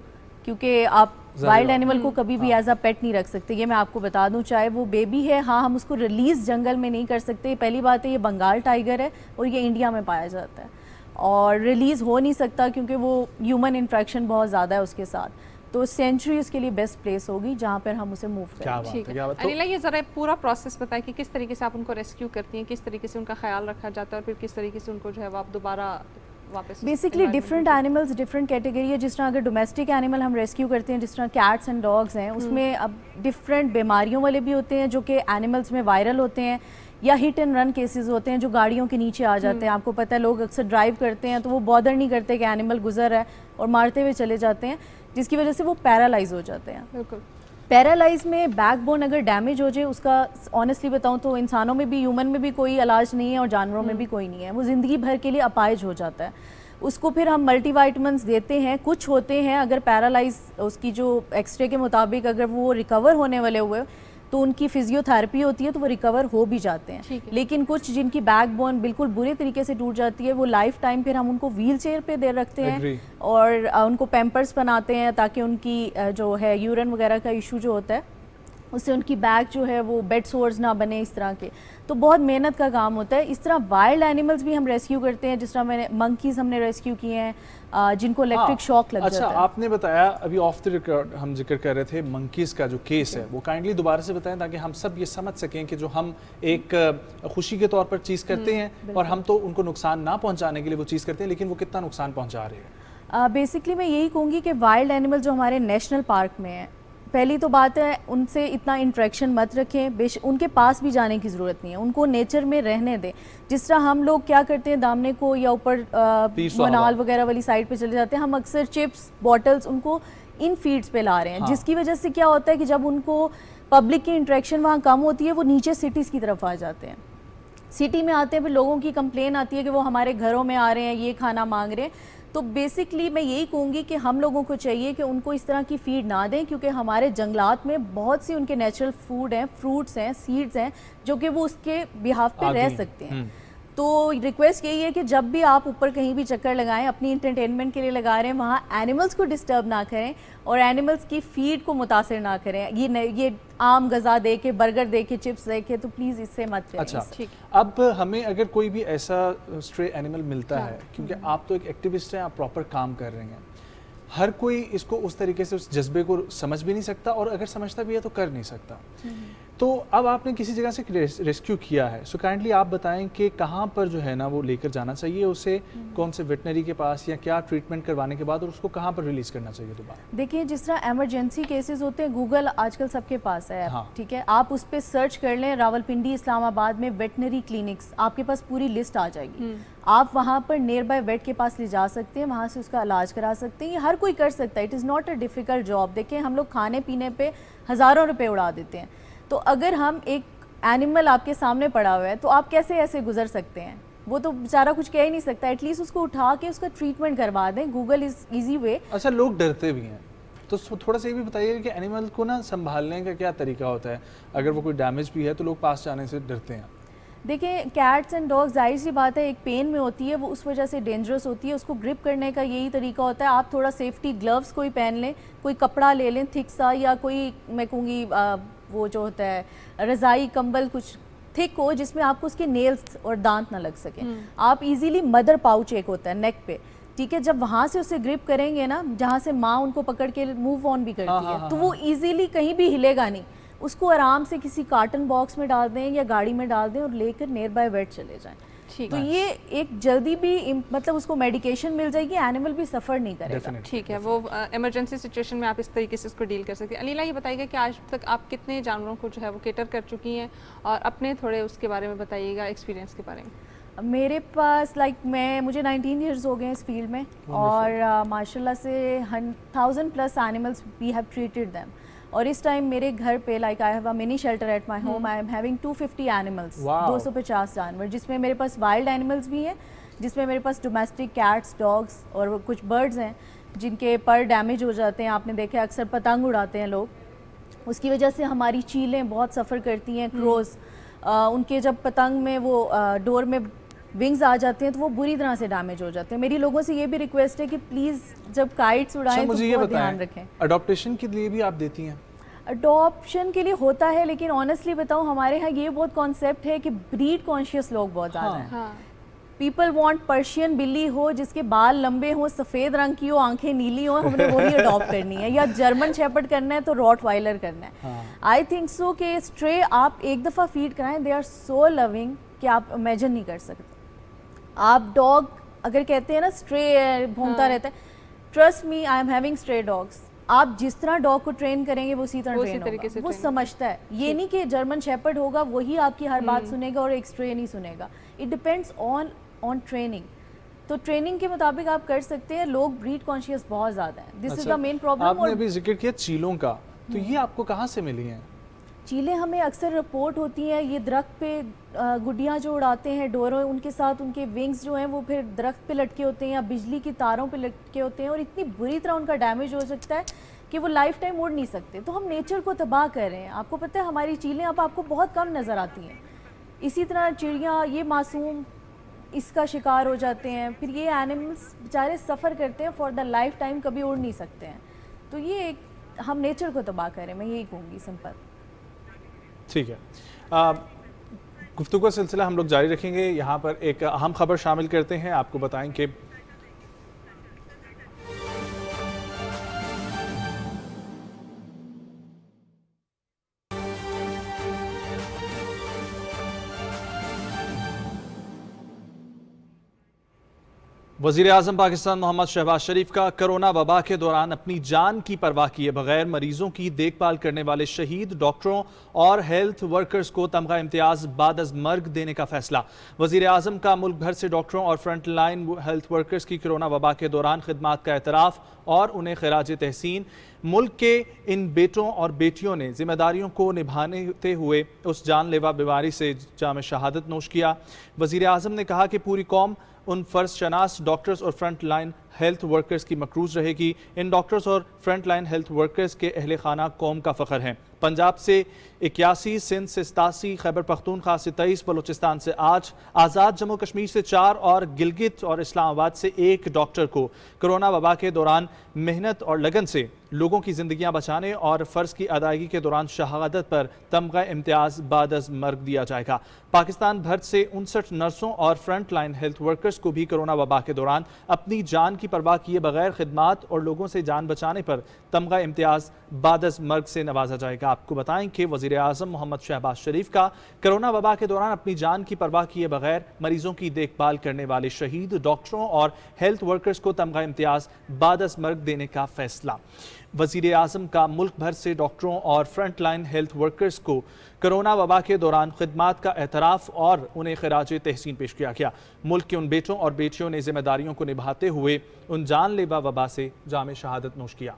کیونکہ آپ وائلڈ اینیمل کو کبھی بھی ایز اے پیٹ نہیں رکھ سکتے. یہ میں آپ کو بتا دوں, چاہے وہ بیبی ہے, ہاں ہم اس کو ریلیز جنگل میں نہیں کر سکتے. پہلی بات ہے یہ بنگال ٹائیگر ہے اور یہ انڈیا میں پایا جاتا ہے, اور ریلیز ہو نہیں سکتا کیونکہ وہ ہیومن انٹریکشن بہت زیادہ ہے اس کے ساتھ. تو سینچری اس کے لیے بیسٹ پلیس ہوگی جہاں پر ہم اسے موو کریں. ٹھیک ہے. انیلا یہ ذرا پورا پروسیس بتائیں کہ کس طریقے سے آپ ان کو ریسکیو کرتی ہیں, کس طریقے سے ان کا خیال رکھا جاتا ہے, اور پھر کس طریقے سے ان کو جو ہے وہ آپ دوبارہ واپس. Basically different animals different category ہے. جس طرح اگر ڈومیسٹک اینیمل ہم ریسکیو کرتے ہیں جس طرح کیٹس اینڈ ڈاگس ہیں, اس میں اب ڈفرینٹ بیماریوں والے بھی ہوتے ہیں جو کہ اینیملز میں وائرل ہوتے ہیں, یا ہٹ اینڈ رن کیسز ہوتے ہیں جو گاڑیوں کے نیچے آ جاتے ہیں. آپ کو پتہ ہے لوگ اکثر ڈرائیو کرتے ہیں تو وہ بادر نہیں کرتے کہ اینیمل گزر ہے اور مارتے ہوئے چلے جاتے ہیں, جس کی وجہ سے وہ پیرالائز ہو جاتے ہیں. بالکل. پیرالائز میں بیک بون اگر ڈیمیج ہو جائے, اس کا آنیسٹلی بتاؤں تو انسانوں میں بھی, ہیومن میں بھی کوئی علاج نہیں ہے اور جانوروں میں بھی کوئی نہیں ہے. وہ زندگی بھر کے لیے اپائج ہو جاتا ہے. اس کو پھر ہم ملٹی وائٹامنس دیتے ہیں. کچھ ہوتے ہیں اگر پیرالائز اس کی جو ایکس رے کے مطابق اگر وہ ریکور ہونے والے ہوئے تو ان کی فزیو تھراپی ہوتی ہے تو وہ ریکور ہو بھی جاتے ہیں. لیکن کچھ جن کی بیک بون بالکل برے طریقے سے ٹوٹ جاتی ہے وہ لائف ٹائم پھر ہم ان کو ویل چیئر پہ دے رکھتے ہیں اور ان کو پیمپرس بناتے ہیں تاکہ ان کی جو ہے یورین وغیرہ کا ایشو جو ہوتا ہے اس سے ان کی بیک جو ہے وہ بیڈ سورز نہ بنے, اس طرح کے. تو بہت محنت کا کام ہوتا ہے. اس طرح وائلڈ اینیملز بھی ہم ریسکیو کرتے ہیں, جس طرح میں نے منکیز ہم نے ریسکیو کیے ہیں جن کو الیکٹرک شاک لگ جاتا ہے. اچھا, آپ نے بتایا ابھی آف دی ریکارڈ ہم ذکر کر رہے تھے منکیز کا جو کیس ہے, وہ کائنڈلی دوبارہ سے بتائیں تاکہ ہم سب یہ سمجھ سکیں کہ جو ہم ایک خوشی کے طور پر چیز کرتے ہیں اور ہم تو ان کو نقصان نہ پہنچانے کے لیے وہ چیز کرتے ہیں, لیکن وہ کتنا نقصان پہنچا رہے ہیں. بیسکلی میں یہی کہوں گی کہ وائلڈ اینیمل جو ہمارے نیشنل پارک میں ہیں, پہلی تو بات ہے ان سے اتنا انٹریکشن مت رکھیں, ان کے پاس بھی جانے کی ضرورت نہیں ہے, ان کو نیچر میں رہنے دیں. جس طرح ہم لوگ کیا کرتے ہیں دامنے کو یا اوپر منال وغیرہ والی سائڈ پہ چلے جاتے ہیں, ہم اکثر چپس بوٹلز ان کو ان فیڈز پہ لا رہے ہیں, جس کی وجہ سے کیا ہوتا ہے کہ جب ان کو پبلک کی انٹریکشن وہاں کم ہوتی ہے وہ نیچے سٹیز کی طرف آ جاتے ہیں. سٹی میں آتے ہیں پھر لوگوں کی کمپلین آتی ہے کہ وہ ہمارے گھروں میں آ رہے ہیں, یہ کھانا مانگ رہے ہیں. تو بیسکلی میں یہی کہوں گی کہ ہم لوگوں کو چاہیے کہ ان کو اس طرح کی فیڈ نہ دیں, کیونکہ ہمارے جنگلات میں بہت سی ان کے نیچرل فوڈ ہیں, فروٹس ہیں, سیڈز ہیں جو کہ وہ اس کے بہاف پہ رہ سکتے ہیں. تو ریکویسٹ یہی ہے کہ جب بھی آپ اوپر کہیں بھی چکر لگائیں, اپنی انٹرٹینمنٹ کے لیے لگا رہے ہیں, وہاں اینیملز کو ڈسٹرب نہ کریں اور اینیملز کی فیڈ کو متاثر نہ کریں. یہ عام غذا دے کے, برگر دے کے, چپس دے کے, تو پلیز اس سے مت کریں. اچھا, اب ہمیں اگر کوئی بھی ایسا اسٹرے اینیمل ملتا ہے, کیونکہ آپ تو ایک ایکٹیوسٹ ہیں, آپ پراپر کام کر رہے ہیں, ہر کوئی اس کو اس طریقے سے اس جذبے کو سمجھ بھی نہیں سکتا, اور اگر سمجھتا بھی ہے تو کر نہیں سکتا. تو اب آپ نے کسی جگہ سے ریسکیو کیا ہے, سو کائنڈلی آپ بتائیں کہ کہاں پر جو ہے نا وہ لے کر جانا چاہیے اسے, کون سے ویٹنری کے پاس, یا کیا ٹریٹمنٹ کروانے کے بعد, اور اس کو کہاں پر ریلیز کرنا چاہیے دوبارہ. دیکھیں جس طرح ایمرجنسی کیسز ہوتے ہیں, گوگل آج کل سب کے پاس ہے, ٹھیک ہے, آپ اس پہ سرچ کر لیں راولپنڈی اسلام آباد میں ویٹنری کلینکس, آپ کے پاس پوری لسٹ آ جائے گی. آپ وہاں پر نیئر بائی ویٹ کے پاس لے جا سکتے ہیں, وہاں سے اس کا علاج کرا سکتے ہیں. یہ ہر کوئی کر سکتا ہے, it is not a difficult job. دیکھیں ہم لوگ کھانے پینے پہ ہزاروں روپے اڑا دیتے ہیں, تو اگر ہم ایک اینیمل آپ کے سامنے پڑا ہوا ہے تو آپ کیسے ایسے گزر سکتے ہیں؟ وہ تو بیچارہ کچھ کہہ ہی نہیں سکتا. ایٹ لیسٹ اس کو اٹھا کے اس کا ٹریٹمنٹ کروا دیں. Google is easy way. اچھا, لوگ ڈرتے بھی ہیں, تو تھوڑا سا یہ بھی بتائیے کہ اینیمل کو نا سنبھالنے کا کیا طریقہ ہوتا ہے, اگر وہ کوئی ڈیمیج بھی ہے تو لوگ پاس جانے سے ڈرتے ہیں. دیکھیں کیٹس اینڈ ڈاگ ظاہر سی بات ہے ایک پین میں ہوتی ہے, وہ اس وجہ سے ڈینجرس ہوتی ہے. اس کو گرپ کرنے کا یہی طریقہ ہوتا ہے, آپ تھوڑا سیفٹی گلوز کوئی پہن لیں, کوئی کپڑا لے لیں تھک سا, یا کوئی میں کہوں گی وہ جو ہوتا ہے رضائی کمبل کچھ تھک ہو جس میں آپ کو اس کے نیلز اور دانت نہ لگ سکیں. آپ ایزیلی مدر پاؤچ ایک ہوتا ہے نیک پہ, ٹھیک ہے, جب وہاں سے اسے گرپ کریں گے نا, جہاں سے ماں ان کو پکڑ کے موو آن بھی کرتی ہے, تو وہ ایزیلی کہیں بھی ہلے گا نہیں. اس کو آرام سے کسی کارٹن باکس میں ڈال دیں یا گاڑی میں ڈال دیں اور لے کر نیئر بائی ویٹ چلے جائیں. تو یہ ایک جلدی بھی مطلب اس کو میڈیکیشن مل جائے گی, اینیمل بھی سفر نہیں کرے گا. ٹھیک ہے, وہ ایمرجنسی سچویشن میں آپ اس طریقے سے اس کو ڈیل کر سکتے ہیں. انیلا یہ بتائیے گا کہ آج تک آپ کتنے جانوروں کو جو ہے وہ کیٹر کر چکی ہیں, اور اپنے تھوڑے اس کے بارے میں بتائیے گا, ایکسپیرینس کے بارے میں. میرے پاس مجھے 19 ایئرز ہو گئے اس فیلڈ میں اور ماشاءاللہ سے 1000+ animals we have treated them. اور اس ٹائم میرے گھر پہ I have a mini shelter at my home. I am having 250 animals, 250 جانور, جس میں میرے پاس وائلڈ اینیملس بھی ہیں, جس میں میرے پاس ڈومیسٹک کیٹس, ڈاگس اور کچھ برڈز ہیں جن کے پر ڈیمیج ہو جاتے ہیں. آپ نے دیکھا اکثر پتنگ اڑاتے ہیں لوگ, اس کی وجہ سے ہماری چیلیں بہت سفر کرتی ہیں. کروز ان کے جب پتنگ میں وہ ڈور میں ونگز آ جاتے ہیں تو وہ بری طرح سے ڈیمیج ہو جاتے ہیں. میری لوگوں سے یہ بھی ریکویسٹ ہے کہ پلیز جب کائٹس اڑائیں تو بہت دھیان رکھیں. اڈاپٹیشن کے لیے بھی آپ دیتی ہیں؟ اڈاپشن کے لیے ہوتا ہے, لیکن آنیسٹلی بتاؤں ہمارے ہاں یہ بہت کانسیپٹ ہے کہ بریڈ کانشیس لوگ بہت زیادہ ہیں. پیپل وانٹ پرشین بلی ہو جس کے بال لمبے ہوں, سفید رنگ کی ہو, آنکھیں نیلی ہوں, ہم نے وہی اڈاپٹ کرنی ہے. یا جرمن شیپرڈ کرنا ہے تو راٹ وائلر کرنا ہے. آئی تھنک سو کہ اسٹرے آپ ایک دفعہ فیڈ کرائیں, دے آر سو لونگ کہ آپ امیجن نہیں کر سکتے. آپ ڈاگ اگر کہتے ہیں نا اسٹرے گھومتا رہتا ہے, trust me I am having straight dogs. آپ جس طرح ڈاگ کو ٹرین کریں گے وہ اسی طرح ٹرین ہوگا. وہ سمجھتا ہے, یہ نہیں کہ جرمن شیپرڈ ہوگا وہی آپ کی ہر بات سنے گا اور ایک اسٹرے نہیں سنے گا. It depends on training. تو ٹریننگ کے مطابق آپ کر سکتے ہیں. لوگ بریڈ کانشیس بہت زیادہ ہیں, دس از دا مین پرابلم. آپ نے ابھی ذکر کیا چیلوں کا, تو یہ آپ کو کہاں سے ملی ہیں؟ چیلیں ہمیں اکثر رپورٹ ہوتی ہیں, یہ درخت پہ گڈیاں جو اڑاتے ہیں ڈوروں, ان کے ساتھ ان کے ونگز جو ہیں وہ پھر درخت پہ لٹکے ہوتے ہیں یا بجلی کی تاروں پہ لٹکے ہوتے ہیں, اور اتنی بری طرح ان کا ڈیمیج ہو سکتا ہے کہ وہ لائف ٹائم اڑ نہیں سکتے. تو ہم نیچر کو تباہ کر رہے ہیں. آپ کو پتہ ہے ہماری چیلیں اب آپ کو بہت کم نظر آتی ہیں. اسی طرح چڑیاں, یہ معصوم اس کا شکار ہو جاتے ہیں. پھر یہ اینیملس بیچارے سفر کرتے ہیں فار دا لائف ٹائم, کبھی اڑ نہیں سکتے ہیں. تو یہ ہم نیچر کو تباہ کر رہے ہیں, میں یہی کہوں گی سمپل. ٹھیک ہے, گفتگو کا سلسلہ ہم لوگ جاری رکھیں گے. یہاں پر ایک اہم خبر شامل کرتے ہیں. آپ کو بتائیں کہ وزیر اعظم پاکستان محمد شہباز شریف کا کرونا وبا کے دوران اپنی جان کی پرواہ کیے بغیر مریضوں کی دیکھ بھال کرنے والے شہید ڈاکٹروں اور ہیلتھ ورکرز کو تمغہ امتیاز بعد از مرگ دینے کا فیصلہ. وزیر اعظم کا ملک بھر سے ڈاکٹروں اور فرنٹ لائن ہیلتھ ورکرز کی کرونا وبا کے دوران خدمات کا اعتراف اور انہیں خراج تحسین. ملک کے ان بیٹوں اور بیٹیوں نے ذمہ داریوں کو نبھاتے ہوئے اس جان لیوا بیماری سے جام شہادت نوش کیا. وزیر اعظم نے کہا کہ پوری قوم ان فرض شناس ڈاکٹرز اور فرنٹ لائن ہیلتھ ورکرز کی مقروض رہے گی. ان ڈاکٹرز اور فرنٹ لائن ہیلتھ ورکرز کے اہل خانہ قوم کا فخر ہیں. پنجاب سے 81, سندھ سے 87, خیبر پختونخوا سے 23, بلوچستان سے 8, آزاد جموں کشمیر سے 4 اور گلگت اور اسلام آباد سے 1 ڈاکٹر کو کرونا وبا کے دوران محنت اور لگن سے لوگوں کی زندگیاں بچانے اور فرض کی ادائیگی کے دوران شہادت پر تمغہ امتیاز بعد از مرگ دیا جائے گا. پاکستان بھر سے 59 نرسوں اور فرنٹ لائن ہیلتھ ورکرز کو بھی کرونا وبا کے دوران اپنی جان کی پرواہ کیے بغیر خدمات اور لوگوں سے جان بچانے پر تمغہ امتیاز بعد از مرگ سے نوازا جائے گا. آپ کو بتائیں کہ وزیر اعظم محمد شہباز شریف کا کرونا وبا کے دوران اپنی جان کی پرواہ کیے بغیر مریضوں کی دیکھ بھال کرنے والے شہید ڈاکٹروں اور ہیلتھ ورکرز کو تمغہ امتیاز بعد از مرگ دینے کا فیصلہ. وزیر اعظم کا ملک بھر سے ڈاکٹروں اور فرنٹ لائن ہیلتھ ورکرز کو کرونا وبا کے دوران خدمات کا اعتراف اور انہیں خراج تحسین پیش کیا گیا. ملک کے ان بیٹوں اور بیٹیوں نے ذمہ داریوں کو نبھاتے ہوئے ان جان لیوا وبا سے جام شہادت نوش کیا.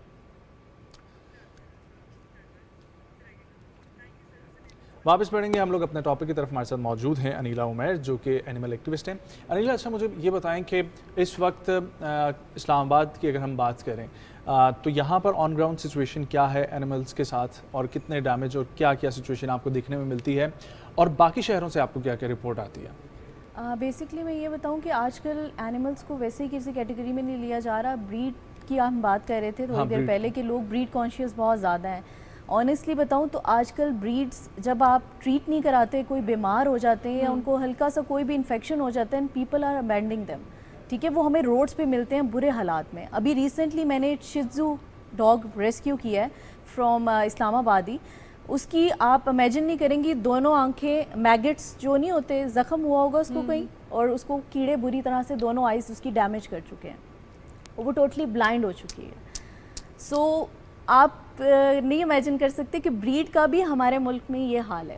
واپس پڑھیں گے ہم لوگ اپنے ٹاپک کی طرف. ہمارے ساتھ موجود ہیں انیلا عمیر جو کہ اینیمل ایکٹیوسٹ ہیں. انیلا, اچھا مجھے یہ بتائیں کہ اس وقت اسلام آباد کی اگر ہم بات کریں تو یہاں پر آن گراؤنڈ سچویشن کیا ہے اینیملز کے ساتھ, اور کتنے ڈیمیج اور کیا کیا سچویشن آپ کو دیکھنے میں ملتی ہے, اور باقی شہروں سے آپ کو کیا کیا رپورٹ آتی ہے؟ بیسکلی میں یہ بتاؤں کہ آج کل اینیملز کو ویسے ہی کسی کیٹیگری میں نہیں لیا جا رہا. بریڈ کی ہم بات کر رہے تھے تھوڑی دیر پہلے کہ لوگ بریڈ کانشیس بہت زیادہ ہیں. آنیسٹلی بتاؤں تو آج کل بریڈز جب آپ ٹریٹ نہیں کراتے, کوئی بیمار ہو جاتے ہیں یا ان کو ہلکا سا کوئی بھی انفیکشن ہو جاتا ہے, and people are abandoning them. ٹھیک ہے, وہ ہمیں روڈز پہ ملتے ہیں برے حالات میں. ابھی ریسنٹلی میں نے شیزو ڈاگ ریسکیو کیا ہے فرام اسلام آبادی. اس کی آپ امیجن نہیں کریں گی, دونوں آنکھیں میگٹس جو نہیں ہوتے, زخم ہوا ہوگا اس کو کہیں, اور اس کو کیڑے بری طرح سے دونوں آئیز اس کی ڈیمیج کر چکے ہیں, وہ ٹوٹلی بلائنڈ ہو چکی ہے. سو آپ نہیں امیجن کر سکتے کہ بریڈ کا بھی ہمارے ملک میں یہ حال ہے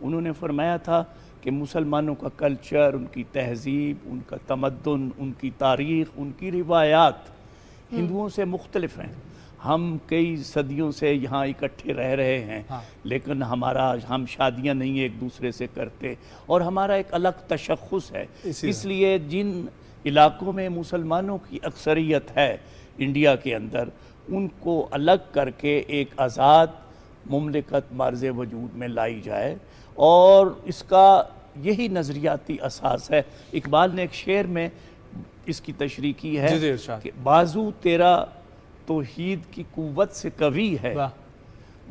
انہوں نے فرمایا تھا کہ مسلمانوں کا کلچر، ان کی تہذیب، ان کا تمدن، ان کی تاریخ، ان کی روایات ہندوؤں سے مختلف ہیں. ہم کئی صدیوں سے یہاں اکٹھے رہ رہے ہیں، لیکن ہم شادیاں نہیں ایک دوسرے سے کرتے، اور ہمارا ایک الگ تشخص ہے. اس لیے جن علاقوں میں مسلمانوں کی اکثریت ہے انڈیا کے اندر، ان کو الگ کر کے ایک آزاد مملکت مرز وجود میں لائی جائے، اور اس کا یہی نظریاتی اساس ہے. اقبال نے ایک شعر میں اس کی تشریح کی ہے کہ بازو تیرا توحید کی قوت سے قوی ہے،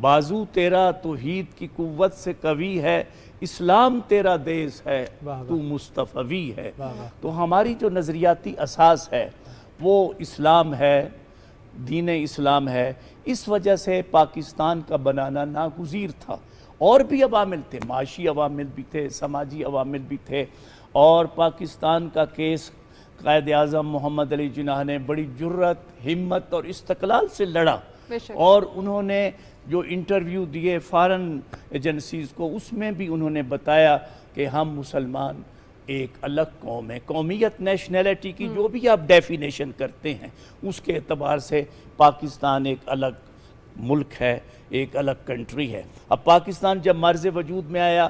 بازو تیرا توحید کی قوت سے قوی ہے، اسلام تیرا دیس ہے، تو مصطفی ہے. تو ہماری جو نظریاتی اساس ہے وہ اسلام ہے، دین اسلام ہے. اس وجہ سے پاکستان کا بنانا ناگزیر تھا. اور بھی عوامل تھے، معاشی عوامل بھی تھے، سماجی عوامل بھی تھے. اور پاکستان کا کیس قائد اعظم محمد علی جناح نے بڑی جرت، ہمت اور استقلال سے لڑا. اور انہوں نے جو انٹرویو دیے فارن ایجنسیز کو، اس میں بھی انہوں نے بتایا کہ ہم مسلمان ایک الگ قوم ہے. قومیت، نیشنلٹی کی جو بھی آپ ڈیفینیشن کرتے ہیں، اس کے اعتبار سے پاکستان ایک الگ ملک ہے، ایک الگ کنٹری ہے. اب پاکستان جب مرز وجود میں آیا،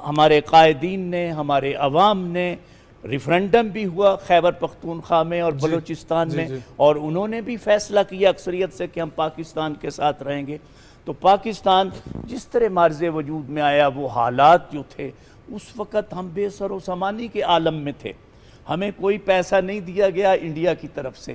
ہمارے قائدین نے، ہمارے عوام نے، ریفرنڈم بھی ہوا خیبر پختونخوا میں اور بلوچستان میں، اور انہوں نے بھی فیصلہ کیا اکثریت سے کہ ہم پاکستان کے ساتھ رہیں گے. تو پاکستان جس طرح مرز وجود میں آیا، وہ حالات جو تھے اس وقت ہم بے سر و سامانی کے عالم میں تھے. ہمیں کوئی پیسہ نہیں دیا گیا انڈیا کی طرف سے.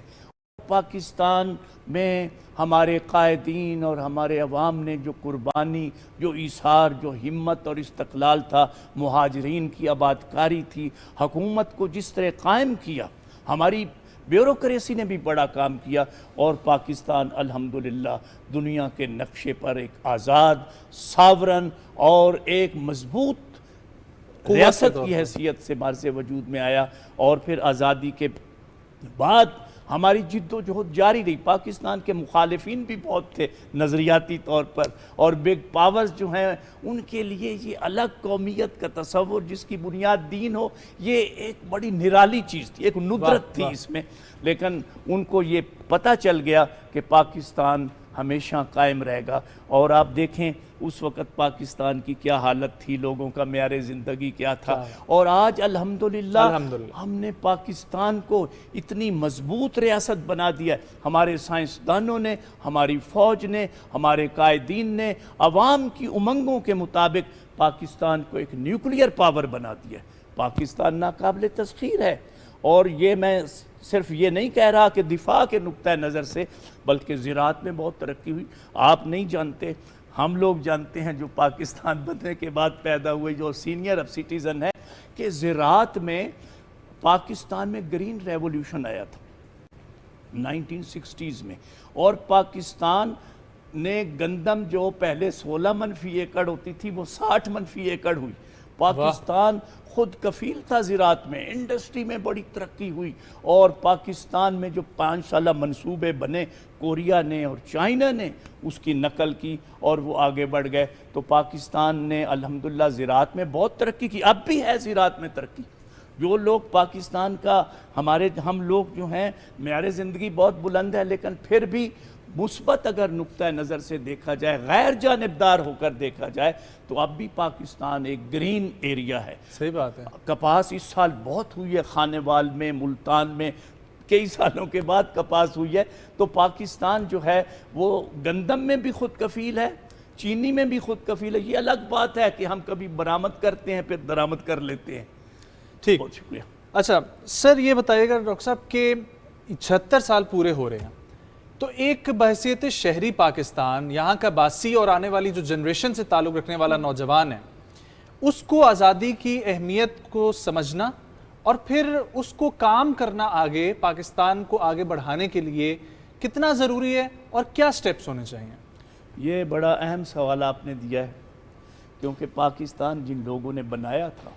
پاکستان میں ہمارے قائدین اور ہمارے عوام نے جو قربانی، جو ایثار، جو ہمت اور استقلال تھا، مہاجرین کی آبادکاری تھی، حکومت کو جس طرح قائم کیا، ہماری بیوروکریسی نے بھی بڑا کام کیا، اور پاکستان الحمدللہ دنیا کے نقشے پر ایک آزاد، ساورن اور ایک مضبوط ریاست کی حیثیت سے مرز وجود میں آیا. اور پھر آزادی کے بعد ہماری جد و جہد جاری رہی. پاکستان کے مخالفین بھی بہت تھے نظریاتی طور پر، اور بگ پاورز جو ہیں ان کے لیے یہ الگ قومیت کا تصور جس کی بنیاد دین ہو، یہ ایک بڑی نرالی چیز تھی، ایک ندرت تھی اس میں. لیکن ان کو یہ پتہ چل گیا کہ پاکستان ہمیشہ قائم رہے گا. اور آپ دیکھیں اس وقت پاکستان کی کیا حالت تھی، لوگوں کا معیار زندگی کیا تھا. اور آج الحمدللہ ہم نے پاکستان کو اتنی مضبوط ریاست بنا دیا ہے. ہمارے سائنسدانوں نے، ہماری فوج نے، ہمارے قائدین نے عوام کی امنگوں کے مطابق پاکستان کو ایک نیوکلیئر پاور بنا دیا ہے. پاکستان ناقابل تسخیر ہے. اور یہ میں صرف یہ نہیں کہہ رہا کہ دفاع کے نقطہ نظر سے، بلکہ زراعت میں بہت ترقی ہوئی. آپ نہیں جانتے، ہم لوگ جانتے ہیں جو پاکستان بننے کے بعد پیدا ہوئے، جو سینئر اب سٹیزن ہے، کہ زراعت میں پاکستان میں گرین ریولوشن آیا تھا 1960s میں. اور پاکستان نے گندم جو پہلے 16 منفی ایکڑ ہوتی تھی وہ 60 منفی ایکڑ ہوئی. پاکستان خود کفیل تھا زراعت میں، انڈسٹری میں بڑی ترقی ہوئی. اور پاکستان میں جو 5 سالہ منصوبے بنے، کوریا نے اور چائنا نے اس کی نقل کی اور وہ آگے بڑھ گئے. تو پاکستان نے الحمدللہ زراعت میں بہت ترقی کی، اب بھی ہے زراعت میں ترقی. جو لوگ پاکستان کا، ہم لوگ جو ہیں معیار زندگی بہت بلند ہے، لیکن پھر بھی مثبت اگر نقطہ نظر سے دیکھا جائے، غیر جانبدار ہو کر دیکھا جائے، تو اب بھی پاکستان ایک گرین ایریا ہے. صحیح بات ہے. کپاس اس سال بہت ہوئی ہے، خانیوال میں، ملتان میں کئی سالوں کے بعد کپاس ہوئی ہے. تو پاکستان جو ہے وہ گندم میں بھی خود کفیل ہے، چینی میں بھی خود کفیل ہے. یہ الگ بات ہے کہ ہم کبھی برآمد کرتے ہیں پھر درآمد کر لیتے ہیں. ٹھیک، بہت شکریہ. اچھا سر یہ بتائیے گا ڈاکٹر صاحب کہ 76 سال پورے ہو رہے ہیں، تو ایک بحیثیت شہری پاکستان، یہاں کا باسی اور آنے والی جو جنریشن سے تعلق رکھنے والا نوجوان ہے، اس کو آزادی کی اہمیت کو سمجھنا اور پھر اس کو کام کرنا آگے پاکستان کو آگے بڑھانے کے لیے کتنا ضروری ہے اور کیا سٹیپس ہونے چاہیے؟ یہ بڑا اہم سوال آپ نے دیا ہے، کیونکہ پاکستان جن لوگوں نے بنایا تھا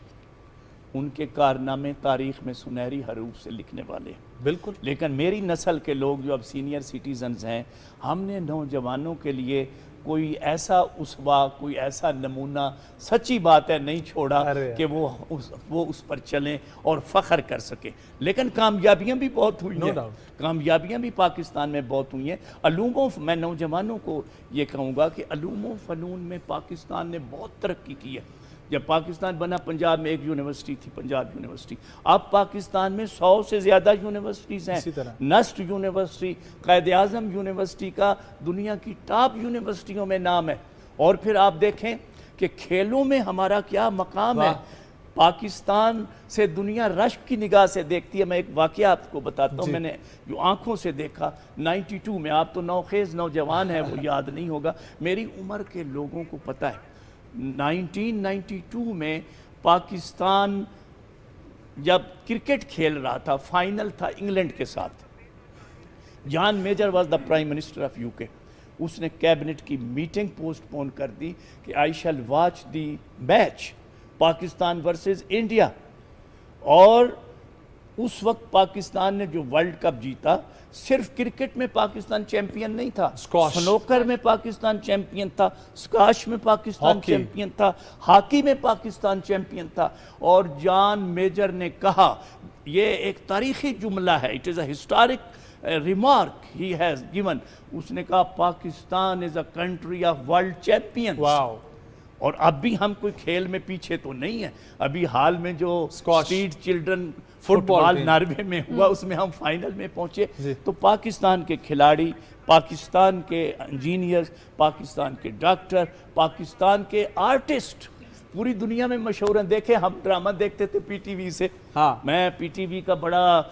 ان کے کارنامے تاریخ میں سنہری حروف سے لکھنے والے ہیں. بالکل. لیکن میری نسل کے لوگ جو اب سینئر سٹیزنز ہیں، ہم نے نوجوانوں کے لیے کوئی ایسا اسوا، کوئی ایسا نمونہ، سچی بات ہے، نہیں چھوڑا کہ وہ اس پر چلیں اور فخر کر سکیں. لیکن کامیابیاں بھی بہت ہوئی ہیں، کامیابیاں بھی پاکستان میں بہت ہوئی ہیں. میں نوجوانوں کو یہ کہوں گا کہ علوم و فنون میں پاکستان نے بہت ترقی کی ہے. جب پاکستان بنا پنجاب میں ایک یونیورسٹی تھی، پنجاب یونیورسٹی. اب پاکستان میں 100 سے زیادہ یونیورسٹیز ہیں. NUST university, Quaid Azam university کا دنیا کی ٹاپ یونیورسٹیوں میں نام ہے. اور پھر آپ دیکھیں کہ کھیلوں میں ہمارا کیا مقام ہے. پاکستان سے دنیا رشک کی نگاہ سے دیکھتی ہے. میں ایک واقعہ آپ کو بتاتا ہوں، میں نے جو آنکھوں سے دیکھا 92 میں. آپ تو نوخیز نوجوان ہیں، وہ یاد نہیں ہوگا. میری عمر کے لوگوں کو پتہ ہے 1992 میں پاکستان جب کرکٹ کھیل رہا تھا، فائنل تھا انگلینڈ کے ساتھ. John Major was the prime minister of UK. اس نے کیبنٹ کی میٹنگ پوسٹ پون کر دی کہ I shall watch the match Pakistan versus India. اور اس وقت پاکستان نے جو ورلڈ کپ جیتا، صرف کرکٹ میں پاکستان چیمپئن نہیں تھا، سنوکر میں پاکستان چیمپئن تھا، سکاش میں پاکستان چیمپئن تھا، ہاکی میں پاکستان چیمپئن تھا. اور جان میجر نے کہا، یہ ایک تاریخی جملہ ہے، it is a historic remark he has given. اس نے کہا Pakistan is a country of world champions. اور اب بھی ہم کوئی کھیل میں پیچھے تو نہیں ہیں. ابھی حال میں جو اسٹریٹ چلڈرن فٹ بال ناروے میں ہوا، اس میں ہم فائنل میں پہنچے. تو پاکستان کے کھلاڑی، پاکستان کے انجینئرز، پاکستان کے ڈاکٹر، پاکستان کے آرٹسٹ پوری دنیا میں مشہور ہیں. دیکھیں ہم ڈرامہ دیکھتے تھے PTV سے. میں PTV کا بڑا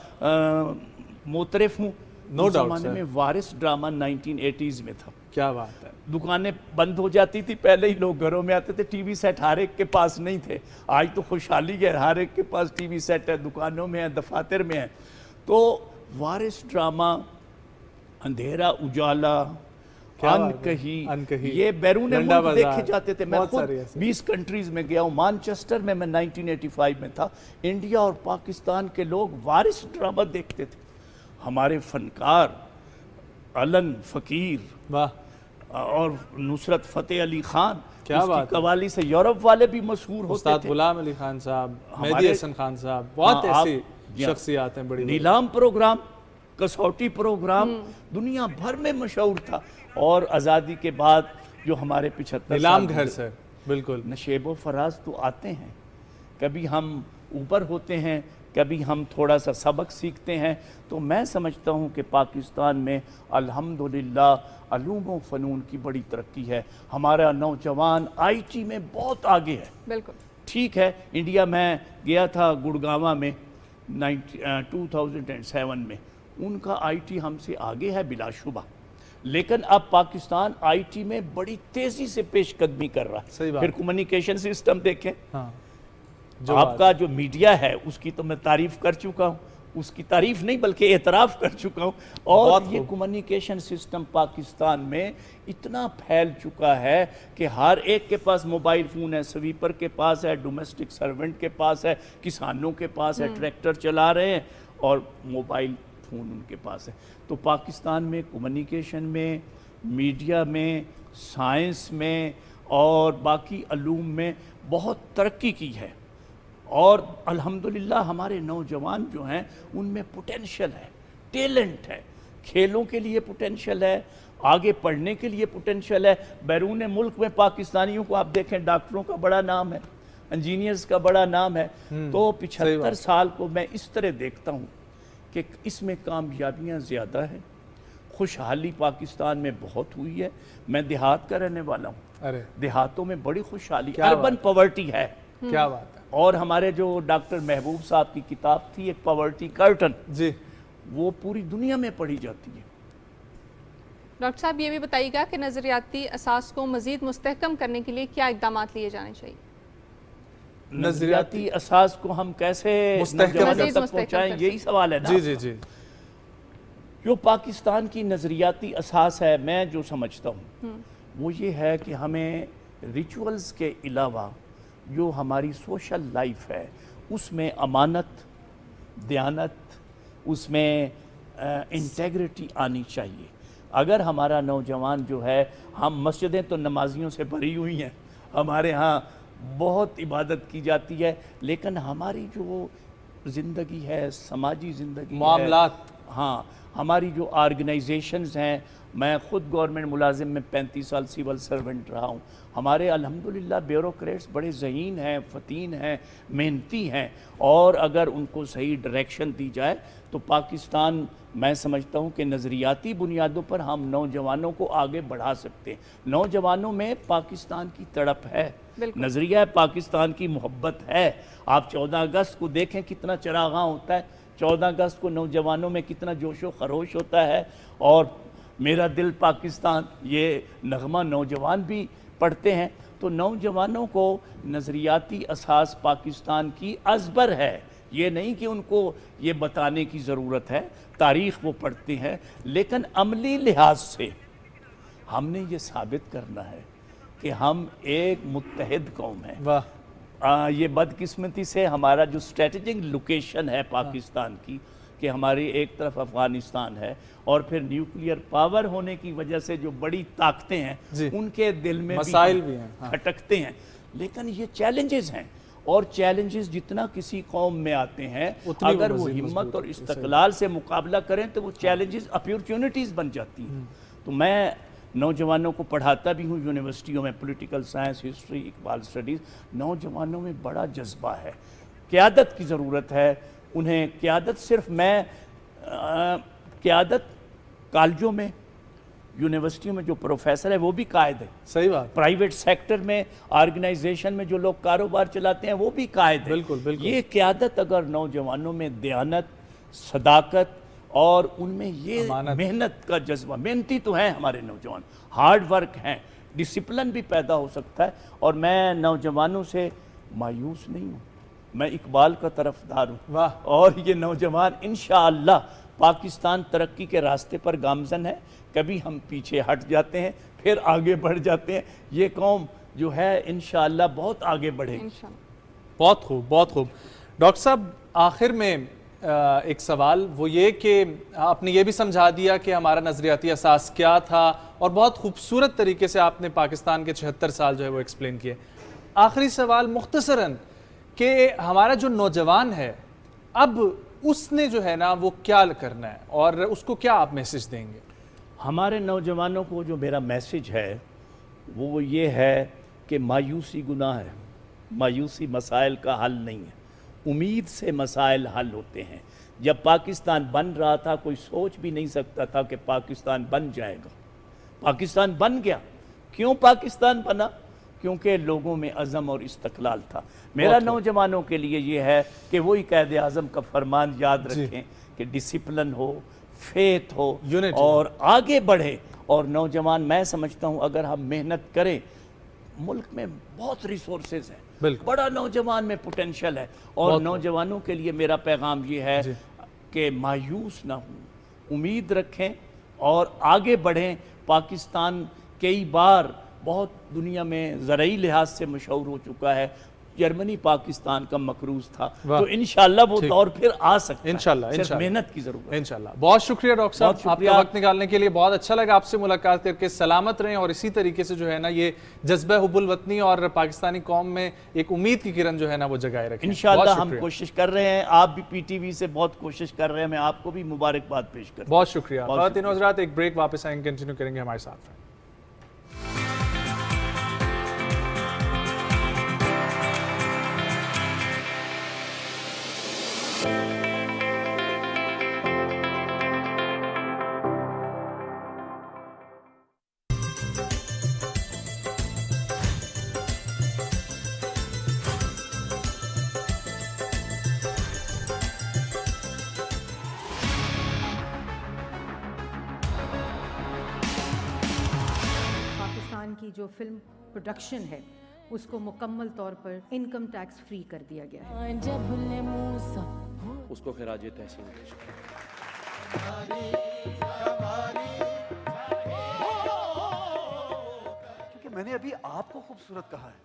معترف ہوں. اس زمانے میں وارث ڈرامہ 1980s میں تھا. کیا بات ہے. دکانیں بند ہو جاتی تھی، پہلے ہی لوگ گھروں میں آتے تھے. ٹی وی سیٹ ہر ایک کے پاس نہیں تھے. آج تو خوشحالی ہے، ہر ایک کے پاس ٹی وی سیٹ ہے، دکانوں میں ہے، دفاتر میں ہے. تو وارث ڈرامہ، اندھیرا اجالا، ان کہی، یہ بیرون ملک دیکھے جاتے تھے. میں خود 20 کنٹریز میں گیا ہوں. مانچسٹر میں 1985 میں تھا. انڈیا اور پاکستان کے لوگ وارث ڈرامہ دیکھتے تھے. ہمارے فنکار علن فقیر اور نصرت فتح علی خان، اس کی قوالی سے یورپ والے بھی مشہور ہوتے تھے. استاد غلام علی خان صاحب، مہدی حسن خان صاحب، بہت ایسی شخصیات ہیں بڑی. نیلام پروگرام، کسوٹی پروگرام دنیا بھر میں مشہور تھا. اور آزادی کے بعد جو ہمارے 75 نیلام گھر سے بالکل نشیب و فراز تو آتے ہیں. کبھی ہم اوپر ہوتے ہیں، کبھی ہم تھوڑا سا سبق سیکھتے ہیں. تو میں سمجھتا ہوں کہ پاکستان میں الحمدللہ علوم و فنون کی بڑی ترقی ہے. ہمارا نوجوان IT میں بہت آگے ہے. بالکل ٹھیک ہے. انڈیا میں گیا تھا گڑگاواں میں 2007 میں. ان کا IT ہم سے آگے ہے بلا شبہ. لیکن اب پاکستان IT میں بڑی تیزی سے پیش قدمی کر رہا ہے. پھر کمیونیکیشن سسٹم دیکھیں. آپ کا جو میڈیا ہے اس کی تو میں تعریف کر چکا ہوں. اس کی تعریف نہیں بلکہ اعتراف کر چکا ہوں. اور یہ کمیونیکیشن سسٹم پاکستان میں اتنا پھیل چکا ہے کہ ہر ایک کے پاس موبائل فون ہے. سویپر کے پاس ہے، ڈومیسٹک سرونٹ کے پاس ہے، کسانوں کے پاس ہے، ٹریکٹر چلا رہے ہیں اور موبائل فون ان کے پاس ہے. تو پاکستان میں کمیونیکیشن میں، میڈیا میں، سائنس میں اور باقی علوم میں بہت ترقی کی ہے. اور الحمدللہ ہمارے نوجوان جو ہیں ان میں پوٹینشل ہے، ٹیلنٹ ہے. کھیلوں کے لیے پوٹینشل ہے، آگے پڑھنے کے لیے پوٹینشل ہے. بیرون ملک میں پاکستانیوں کو آپ دیکھیں، ڈاکٹروں کا بڑا نام ہے، انجینئرز کا بڑا نام ہے. تو 75 سال کو میں اس طرح دیکھتا ہوں کہ اس میں کامیابیاں زیادہ ہیں. خوشحالی پاکستان میں بہت ہوئی ہے. میں دیہات کا رہنے والا ہوں. دیہاتوں میں بڑی خوشحالی، اربن پاورٹی ہے. کیا بات ہے. اور ہمارے جو ڈاکٹر محبوب صاحب کی کتاب تھی ایک پاورٹی کرٹن، وہ پوری دنیا میں پڑھی جاتی ہے. ڈاکٹر صاحب یہ بھی بتائیے گا کہ نظریاتی اساس کو مزید مستحکم کرنے کے لیے کیا اقدامات لیے جانے چاہیے؟ نظریاتی اساس کو ہم کیسے نوجوانوں تک پہنچائیں، یہی سوال ہے نا. جی جو پاکستان کی نظریاتی اساس ہے، میں جو سمجھتا ہوں وہ یہ ہے کہ ہمیں ریچولز کے علاوہ جو ہماری سوشل لائف ہے اس میں امانت، دیانت، اس میں انٹیگریٹی آنی چاہیے. اگر ہمارا نوجوان جو ہے، ہم مسجدیں تو نمازیوں سے بھری ہوئی ہیں، ہمارے ہاں بہت عبادت کی جاتی ہے، لیکن ہماری جو زندگی ہے، سماجی زندگی ہے، معاملات، ہاں ہماری جو آرگنائزیشنز ہیں، میں خود گورنمنٹ ملازم میں 35 سال سیول سرونٹ رہا ہوں، ہمارے الحمدللہ بیوروکریٹس بڑے ذہین ہیں، فطین ہیں، محنتی ہیں، اور اگر ان کو صحیح ڈائریکشن دی جائے تو پاکستان، میں سمجھتا ہوں کہ نظریاتی بنیادوں پر ہم نوجوانوں کو آگے بڑھا سکتے ہیں۔ نوجوانوں میں پاکستان کی تڑپ ہے، نظریہ پاکستان کی محبت ہے۔ آپ 14 اگست کو دیکھیں کتنا چراغاں ہوتا ہے، 14 اگست کو نوجوانوں میں کتنا جوش و خروش ہوتا ہے، اور میرا دل پاکستان، یہ نغمہ نوجوان بھی پڑھتے ہیں، تو نوجوانوں کو نظریاتی اساس پاکستان کی ازبر ہے، یہ نہیں کہ ان کو یہ بتانے کی ضرورت ہے، تاریخ وہ پڑھتے ہیں، لیکن عملی لحاظ سے ہم نے یہ ثابت کرنا ہے کہ ہم ایک متحد قوم ہیں۔ یہ بدقسمتی سے ہمارا جو اسٹریٹجک لوکیشن ہے پاکستان کی، کہ ہماری ایک طرف افغانستان ہے، اور پھر نیوکلیئر پاور ہونے کی وجہ سے جو بڑی طاقتیں ہیں ان کے دل میں مسائل بھی ہیں، کھٹکتے ہیں، لیکن یہ چیلنجز ہیں، اور چیلنجز جتنا کسی قوم میں آتے ہیں اگر وہ ہمت اور استقلال سے مقابلہ کریں تو وہ چیلنجز اپورچونٹیز بن جاتی ہیں۔ تو میں نوجوانوں کو پڑھاتا بھی ہوں یونیورسٹیوں میں، political science, history, Iqbal studies, نوجوانوں میں بڑا جذبہ ہے، قیادت کی ضرورت ہے انہیں۔ قیادت صرف قیادت کالجوں میں، یونیورسٹیوں میں جو پروفیسر ہے وہ بھی قائد ہے، صحیح بات، پرائیویٹ سیکٹر میں، آرگنائزیشن میں جو لوگ کاروبار چلاتے ہیں وہ بھی قائد ہے۔ بالکل۔ یہ قیادت اگر نوجوانوں میں دیانت، صداقت، اور ان میں یہ محنت کا جذبہ، محنتی تو ہیں ہمارے نوجوان، ہارڈ ورک ہیں، ڈسپلن بھی پیدا ہو سکتا ہے، اور میں نوجوانوں سے مایوس نہیں ہوں، میں اقبال کا طرفدار ہوں، اور یہ نوجوان انشاءاللہ پاکستان ترقی کے راستے پر گامزن ہے، کبھی ہم پیچھے ہٹ جاتے ہیں پھر آگے بڑھ جاتے ہیں، یہ قوم جو ہے انشاءاللہ بہت آگے بڑھے گی۔ بہت خوب، بہت خوب۔ ڈاکٹر صاحب، آخر میں ایک سوال وہ یہ کہ آپ نے یہ بھی سمجھا دیا کہ ہمارا نظریاتی اساس کیا تھا، اور بہت خوبصورت طریقے سے آپ نے پاکستان کے 76 سال جو ہے وہ ایکسپلین کیے۔ آخری سوال مختصراً کہ ہمارا جو نوجوان ہے اب اس نے جو ہے نا وہ کیا کرنا ہے، اور اس کو کیا آپ میسج دیں گے؟ ہمارے نوجوانوں کو جو میرا میسج ہے وہ یہ ہے کہ مایوسی گناہ ہے، مایوسی مسائل کا حل نہیں ہے، امید سے مسائل حل ہوتے ہیں۔ جب پاکستان بن رہا تھا کوئی سوچ بھی نہیں سکتا تھا کہ پاکستان بن جائے گا، پاکستان بن گیا۔ کیوں پاکستان بنا؟ کیونکہ لوگوں میں عزم اور استقلال تھا۔ میرا نوجوانوں کے لیے یہ ہے کہ وہی قائد اعظم کا فرمان یاد رکھیں کہ ڈسپلن ہو، فیتھ ہو، اور آگے بڑھے، اور نوجوان میں سمجھتا ہوں اگر ہم محنت کریں، ملک میں بہت ریسورسز ہیں، بڑا نوجوان میں پوٹینشل ہے، اور نوجوانوں کے لیے میرا پیغام یہ ہے کہ مایوس نہ ہوں، امید رکھیں اور آگے بڑھیں۔ پاکستان کئی بار بہت دنیا میں زرعی لحاظ سے مشہور ہو چکا ہے، جرمنی پاکستان کا مقروض تھا، تو انشاءاللہ وہ دور پھر آ سکتا ہے، صرف محنت کی ضرورت ہے۔ انشاءاللہ۔ بہت شکریہ ڈاکٹر صاحب، آپ کا وقت نکالنے کے لیے، بہت اچھا لگا آپ سے ملاقات کر کے۔ سلامت رہیں، اور اسی طریقے سے جو ہے نا یہ جذبہ حب الوطنی اور پاکستانی قوم میں ایک امید کی کرن جو ہے نا وہ جگائے رکھیں۔ انشاءاللہ ہم کوشش کر رہے ہیں، آپ بھی پی ٹی وی سے بہت کوشش کر رہے ہیں، میں آپ کو بھی مبارکباد پیش کرتا ہوں۔ بہت شکریہ۔ خواتین و حضرات، ایک بریک، واپس آئیں، کنٹینیو کریں گے ہمارے ساتھ۔ کی جو فلم پروڈکشن ہے اس کو مکمل طور پر انکم ٹیکس فری کر دیا گیا ہے۔ اس کو خراج تحسین پیش کریں۔ کیونکہ میں نے ابھی آپ کو خوبصورت کہا ہے۔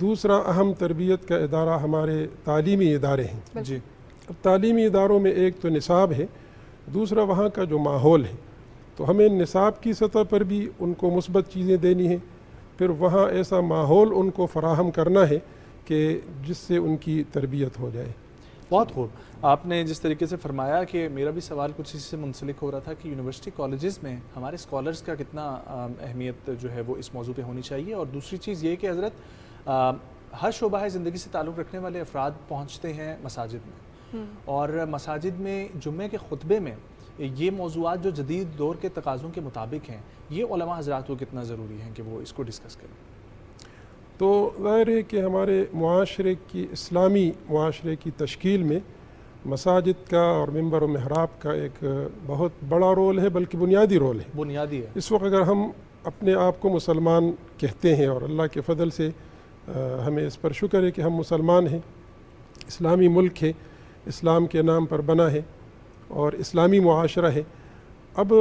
دوسرا اہم تربیت کا ادارہ ہمارے تعلیمی ادارے ہیں. جی. اب تعلیمی اداروں میں ایک تو نصاب ہے, دوسرا وہاں کا جو ماحول ہے. تو ہمیں نصاب کی سطح پر بھی ان کو مثبت چیزیں دینی ہیں, پھر وہاں ایسا ماحول ان کو فراہم کرنا ہے کہ جس سے ان کی تربیت ہو جائے. بہت خوب. آپ نے جس طریقے سے فرمایا کہ میرا بھی سوال کچھ اس سے منسلک ہو رہا تھا کہ یونیورسٹی کالجز میں ہمارے اسکالرس کا کتنا اہمیت جو ہے وہ اس موضوع پہ ہونی چاہیے, اور دوسری چیز یہ کہ حضرت ہر شعبہ زندگی سے تعلق رکھنے والے افراد پہنچتے ہیں مساجد میں, اور مساجد میں جمعے کے خطبے میں یہ موضوعات جو جدید دور کے تقاضوں کے مطابق ہیں, یہ علماء حضرات کو کتنا ضروری ہیں کہ وہ اس کو ڈسکس کریں؟ تو ظاہر ہے کہ ہمارے معاشرے کی, اسلامی معاشرے کی تشکیل میں مساجد کا اور منبر و محراب کا ایک بہت بڑا رول ہے, بلکہ بنیادی رول ہے. بنیادی ہے. اس وقت اگر ہم اپنے آپ کو مسلمان کہتے ہیں, اور اللہ کے فضل سے ہمیں اس پر شکر ہے کہ ہم مسلمان ہیں, اسلامی ملک ہے, اسلام کے نام پر بنا ہے اور اسلامی معاشرہ ہے. اب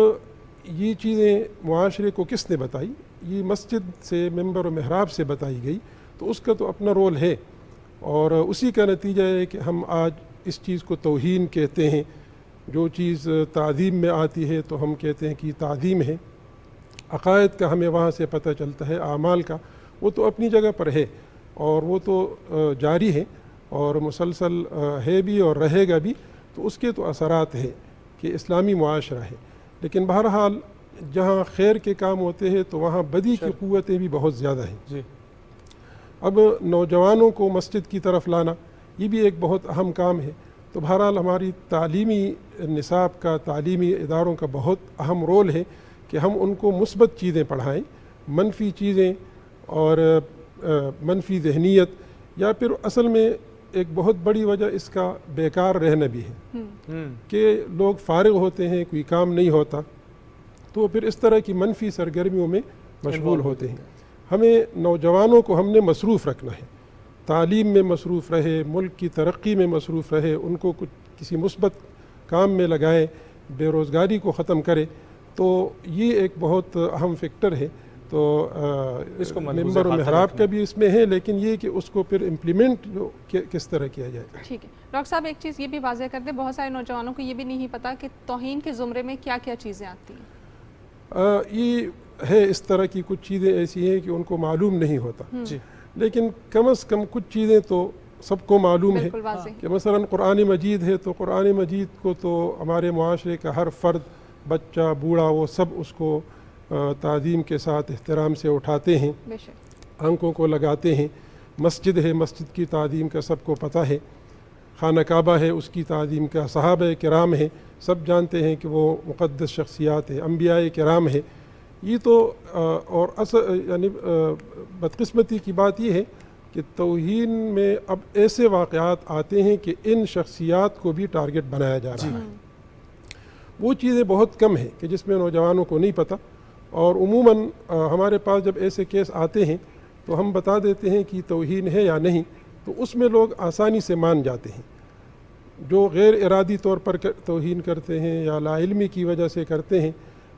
یہ چیزیں معاشرے کو کس نے بتائی؟ یہ مسجد سے, منبر و محراب سے بتائی گئی, تو اس کا تو اپنا رول ہے, اور اسی کا نتیجہ ہے کہ ہم آج اس چیز کو توہین کہتے ہیں. جو چیز تعظیم میں آتی ہے تو ہم کہتے ہیں کہ تعظیم ہے. عقائد کا ہمیں وہاں سے پتہ چلتا ہے, اعمال کا وہ تو اپنی جگہ پر ہے اور وہ تو جاری ہے اور مسلسل ہے بھی اور رہے گا بھی. تو اس کے تو اثرات ہیں کہ اسلامی معاشرہ ہے. لیکن بہرحال جہاں خیر کے کام ہوتے ہیں تو وہاں بدی کی قوتیں بھی بہت زیادہ ہیں. جی. اب نوجوانوں کو مسجد کی طرف لانا یہ بھی ایک بہت اہم کام ہے. تو بہرحال ہماری تعلیمی نصاب کا, تعلیمی اداروں کا بہت اہم رول ہے کہ ہم ان کو مثبت چیزیں پڑھائیں. منفی چیزیں اور منفی ذہنیت, یا پھر اصل میں ایک بہت بڑی وجہ اس کا بیکار رہنا بھی ہے کہ لوگ فارغ ہوتے ہیں, کوئی کام نہیں ہوتا, تو پھر اس طرح کی منفی سرگرمیوں میں مشغول ہوتے ہیں. ہمیں نوجوانوں کو ہم نے مصروف رکھنا ہے, تعلیم میں مصروف رہے, ملک کی ترقی میں مصروف رہے, ان کو کسی مثبت کام میں لگائے, بے روزگاری کو ختم کرے. تو یہ ایک بہت اہم فیکٹر ہے. تو اس کو منبر و محراب کا بھی اس میں ہے, لیکن یہ کہ اس کو پھر امپلیمنٹ کس طرح کیا جائے. ٹھیک ہے ڈاکٹر صاحب, ایک چیز یہ بھی واضح کر دیں, بہت سارے نوجوانوں کو یہ بھی نہیں پتا کہ توہین کے زمرے میں کیا کیا چیزیں آتی ہیں. یہ ہے اس طرح کی کچھ چیزیں ایسی ہیں کہ ان کو معلوم نہیں ہوتا. جی. لیکن کم از کم کچھ چیزیں تو سب کو معلوم ہے کہ مثلا قرآن مجید ہے, تو قرآن مجید کو تو ہمارے معاشرے کا ہر فرد, بچہ, بوڑھا, وہ سب اس کو تعظیم کے ساتھ احترام سے اٹھاتے ہیں, آنکھوں کو لگاتے ہیں. مسجد ہے, مسجد کی تعظیم کا سب کو پتہ ہے. خانہ کعبہ ہے, اس کی تعظیم کا صحابہ کرام ہیں, سب جانتے ہیں کہ وہ مقدس شخصیات ہیں. انبیاء کرام ہے. یہ تو اور یعنی بدقسمتی کی بات یہ ہے کہ توہین میں اب ایسے واقعات آتے ہیں کہ ان شخصیات کو بھی ٹارگٹ بنایا جا رہا ہے. وہ چیزیں بہت کم ہیں کہ جس میں نوجوانوں کو نہیں پتہ, اور عموماً ہمارے پاس جب ایسے کیس آتے ہیں تو ہم بتا دیتے ہیں کہ توہین ہے یا نہیں, تو اس میں لوگ آسانی سے مان جاتے ہیں. جو غیر ارادی طور پر توہین کرتے ہیں یا لا علمی کی وجہ سے کرتے ہیں,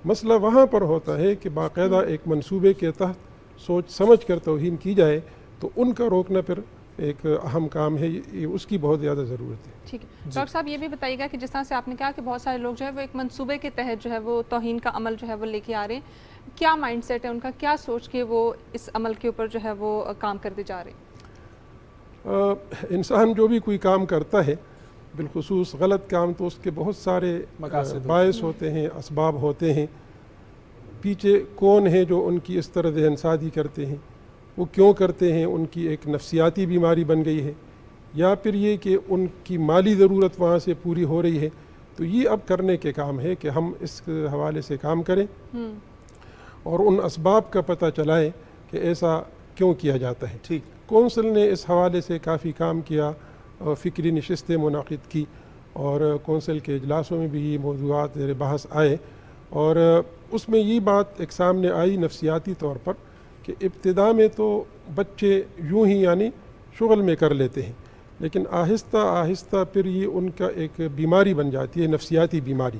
مسئلہ وہاں پر ہوتا ہے کہ باقاعدہ ایک منصوبے کے تحت سوچ سمجھ کر توہین کی جائے, تو ان کا روکنا پھر ایک اہم کام ہے, اس کی بہت زیادہ ضرورت ہے. ٹھیک ہے ڈاکٹر صاحب, یہ بھی بتائیے گا کہ جس طرح سے آپ نے کہا کہ بہت سارے لوگ جو ہے وہ ایک منصوبے کے تحت جو ہے وہ توہین کا عمل جو ہے وہ لے کے آ رہے ہیں, کیا مائنڈ سیٹ ہے ان کا, کیا سوچ کے وہ اس عمل کے اوپر جو ہے وہ کام کرتے جا رہے ہیں؟ انسان جو بھی کوئی کام کرتا ہے, بالخصوص غلط کام, تو اس کے بہت سارے باعث ہوتے ہیں, اسباب ہوتے ہیں. پیچھے کون ہیں جو ان کی اس طرح ذہن سازی کرتے ہیں, وہ کیوں کرتے ہیں, ان کی ایک نفسیاتی بیماری بن گئی ہے, یا پھر یہ کہ ان کی مالی ضرورت وہاں سے پوری ہو رہی ہے. تو یہ اب کرنے کے کام ہے کہ ہم اس حوالے سے کام کریں اور ان اسباب کا پتہ چلائیں کہ ایسا کیوں کیا جاتا ہے. ٹھیک. کونسل نے اس حوالے سے کافی کام کیا, فکری نشستیں منعقد کی, اور کونسل کے اجلاسوں میں بھی یہ موضوعات زیر بحث آئے, اور اس میں یہ بات ایک سامنے آئی نفسیاتی طور پر کہ ابتدا میں تو بچے یوں ہی یعنی شغل میں کر لیتے ہیں, لیکن آہستہ آہستہ پھر یہ ان کا ایک بیماری بن جاتی ہے, نفسیاتی بیماری.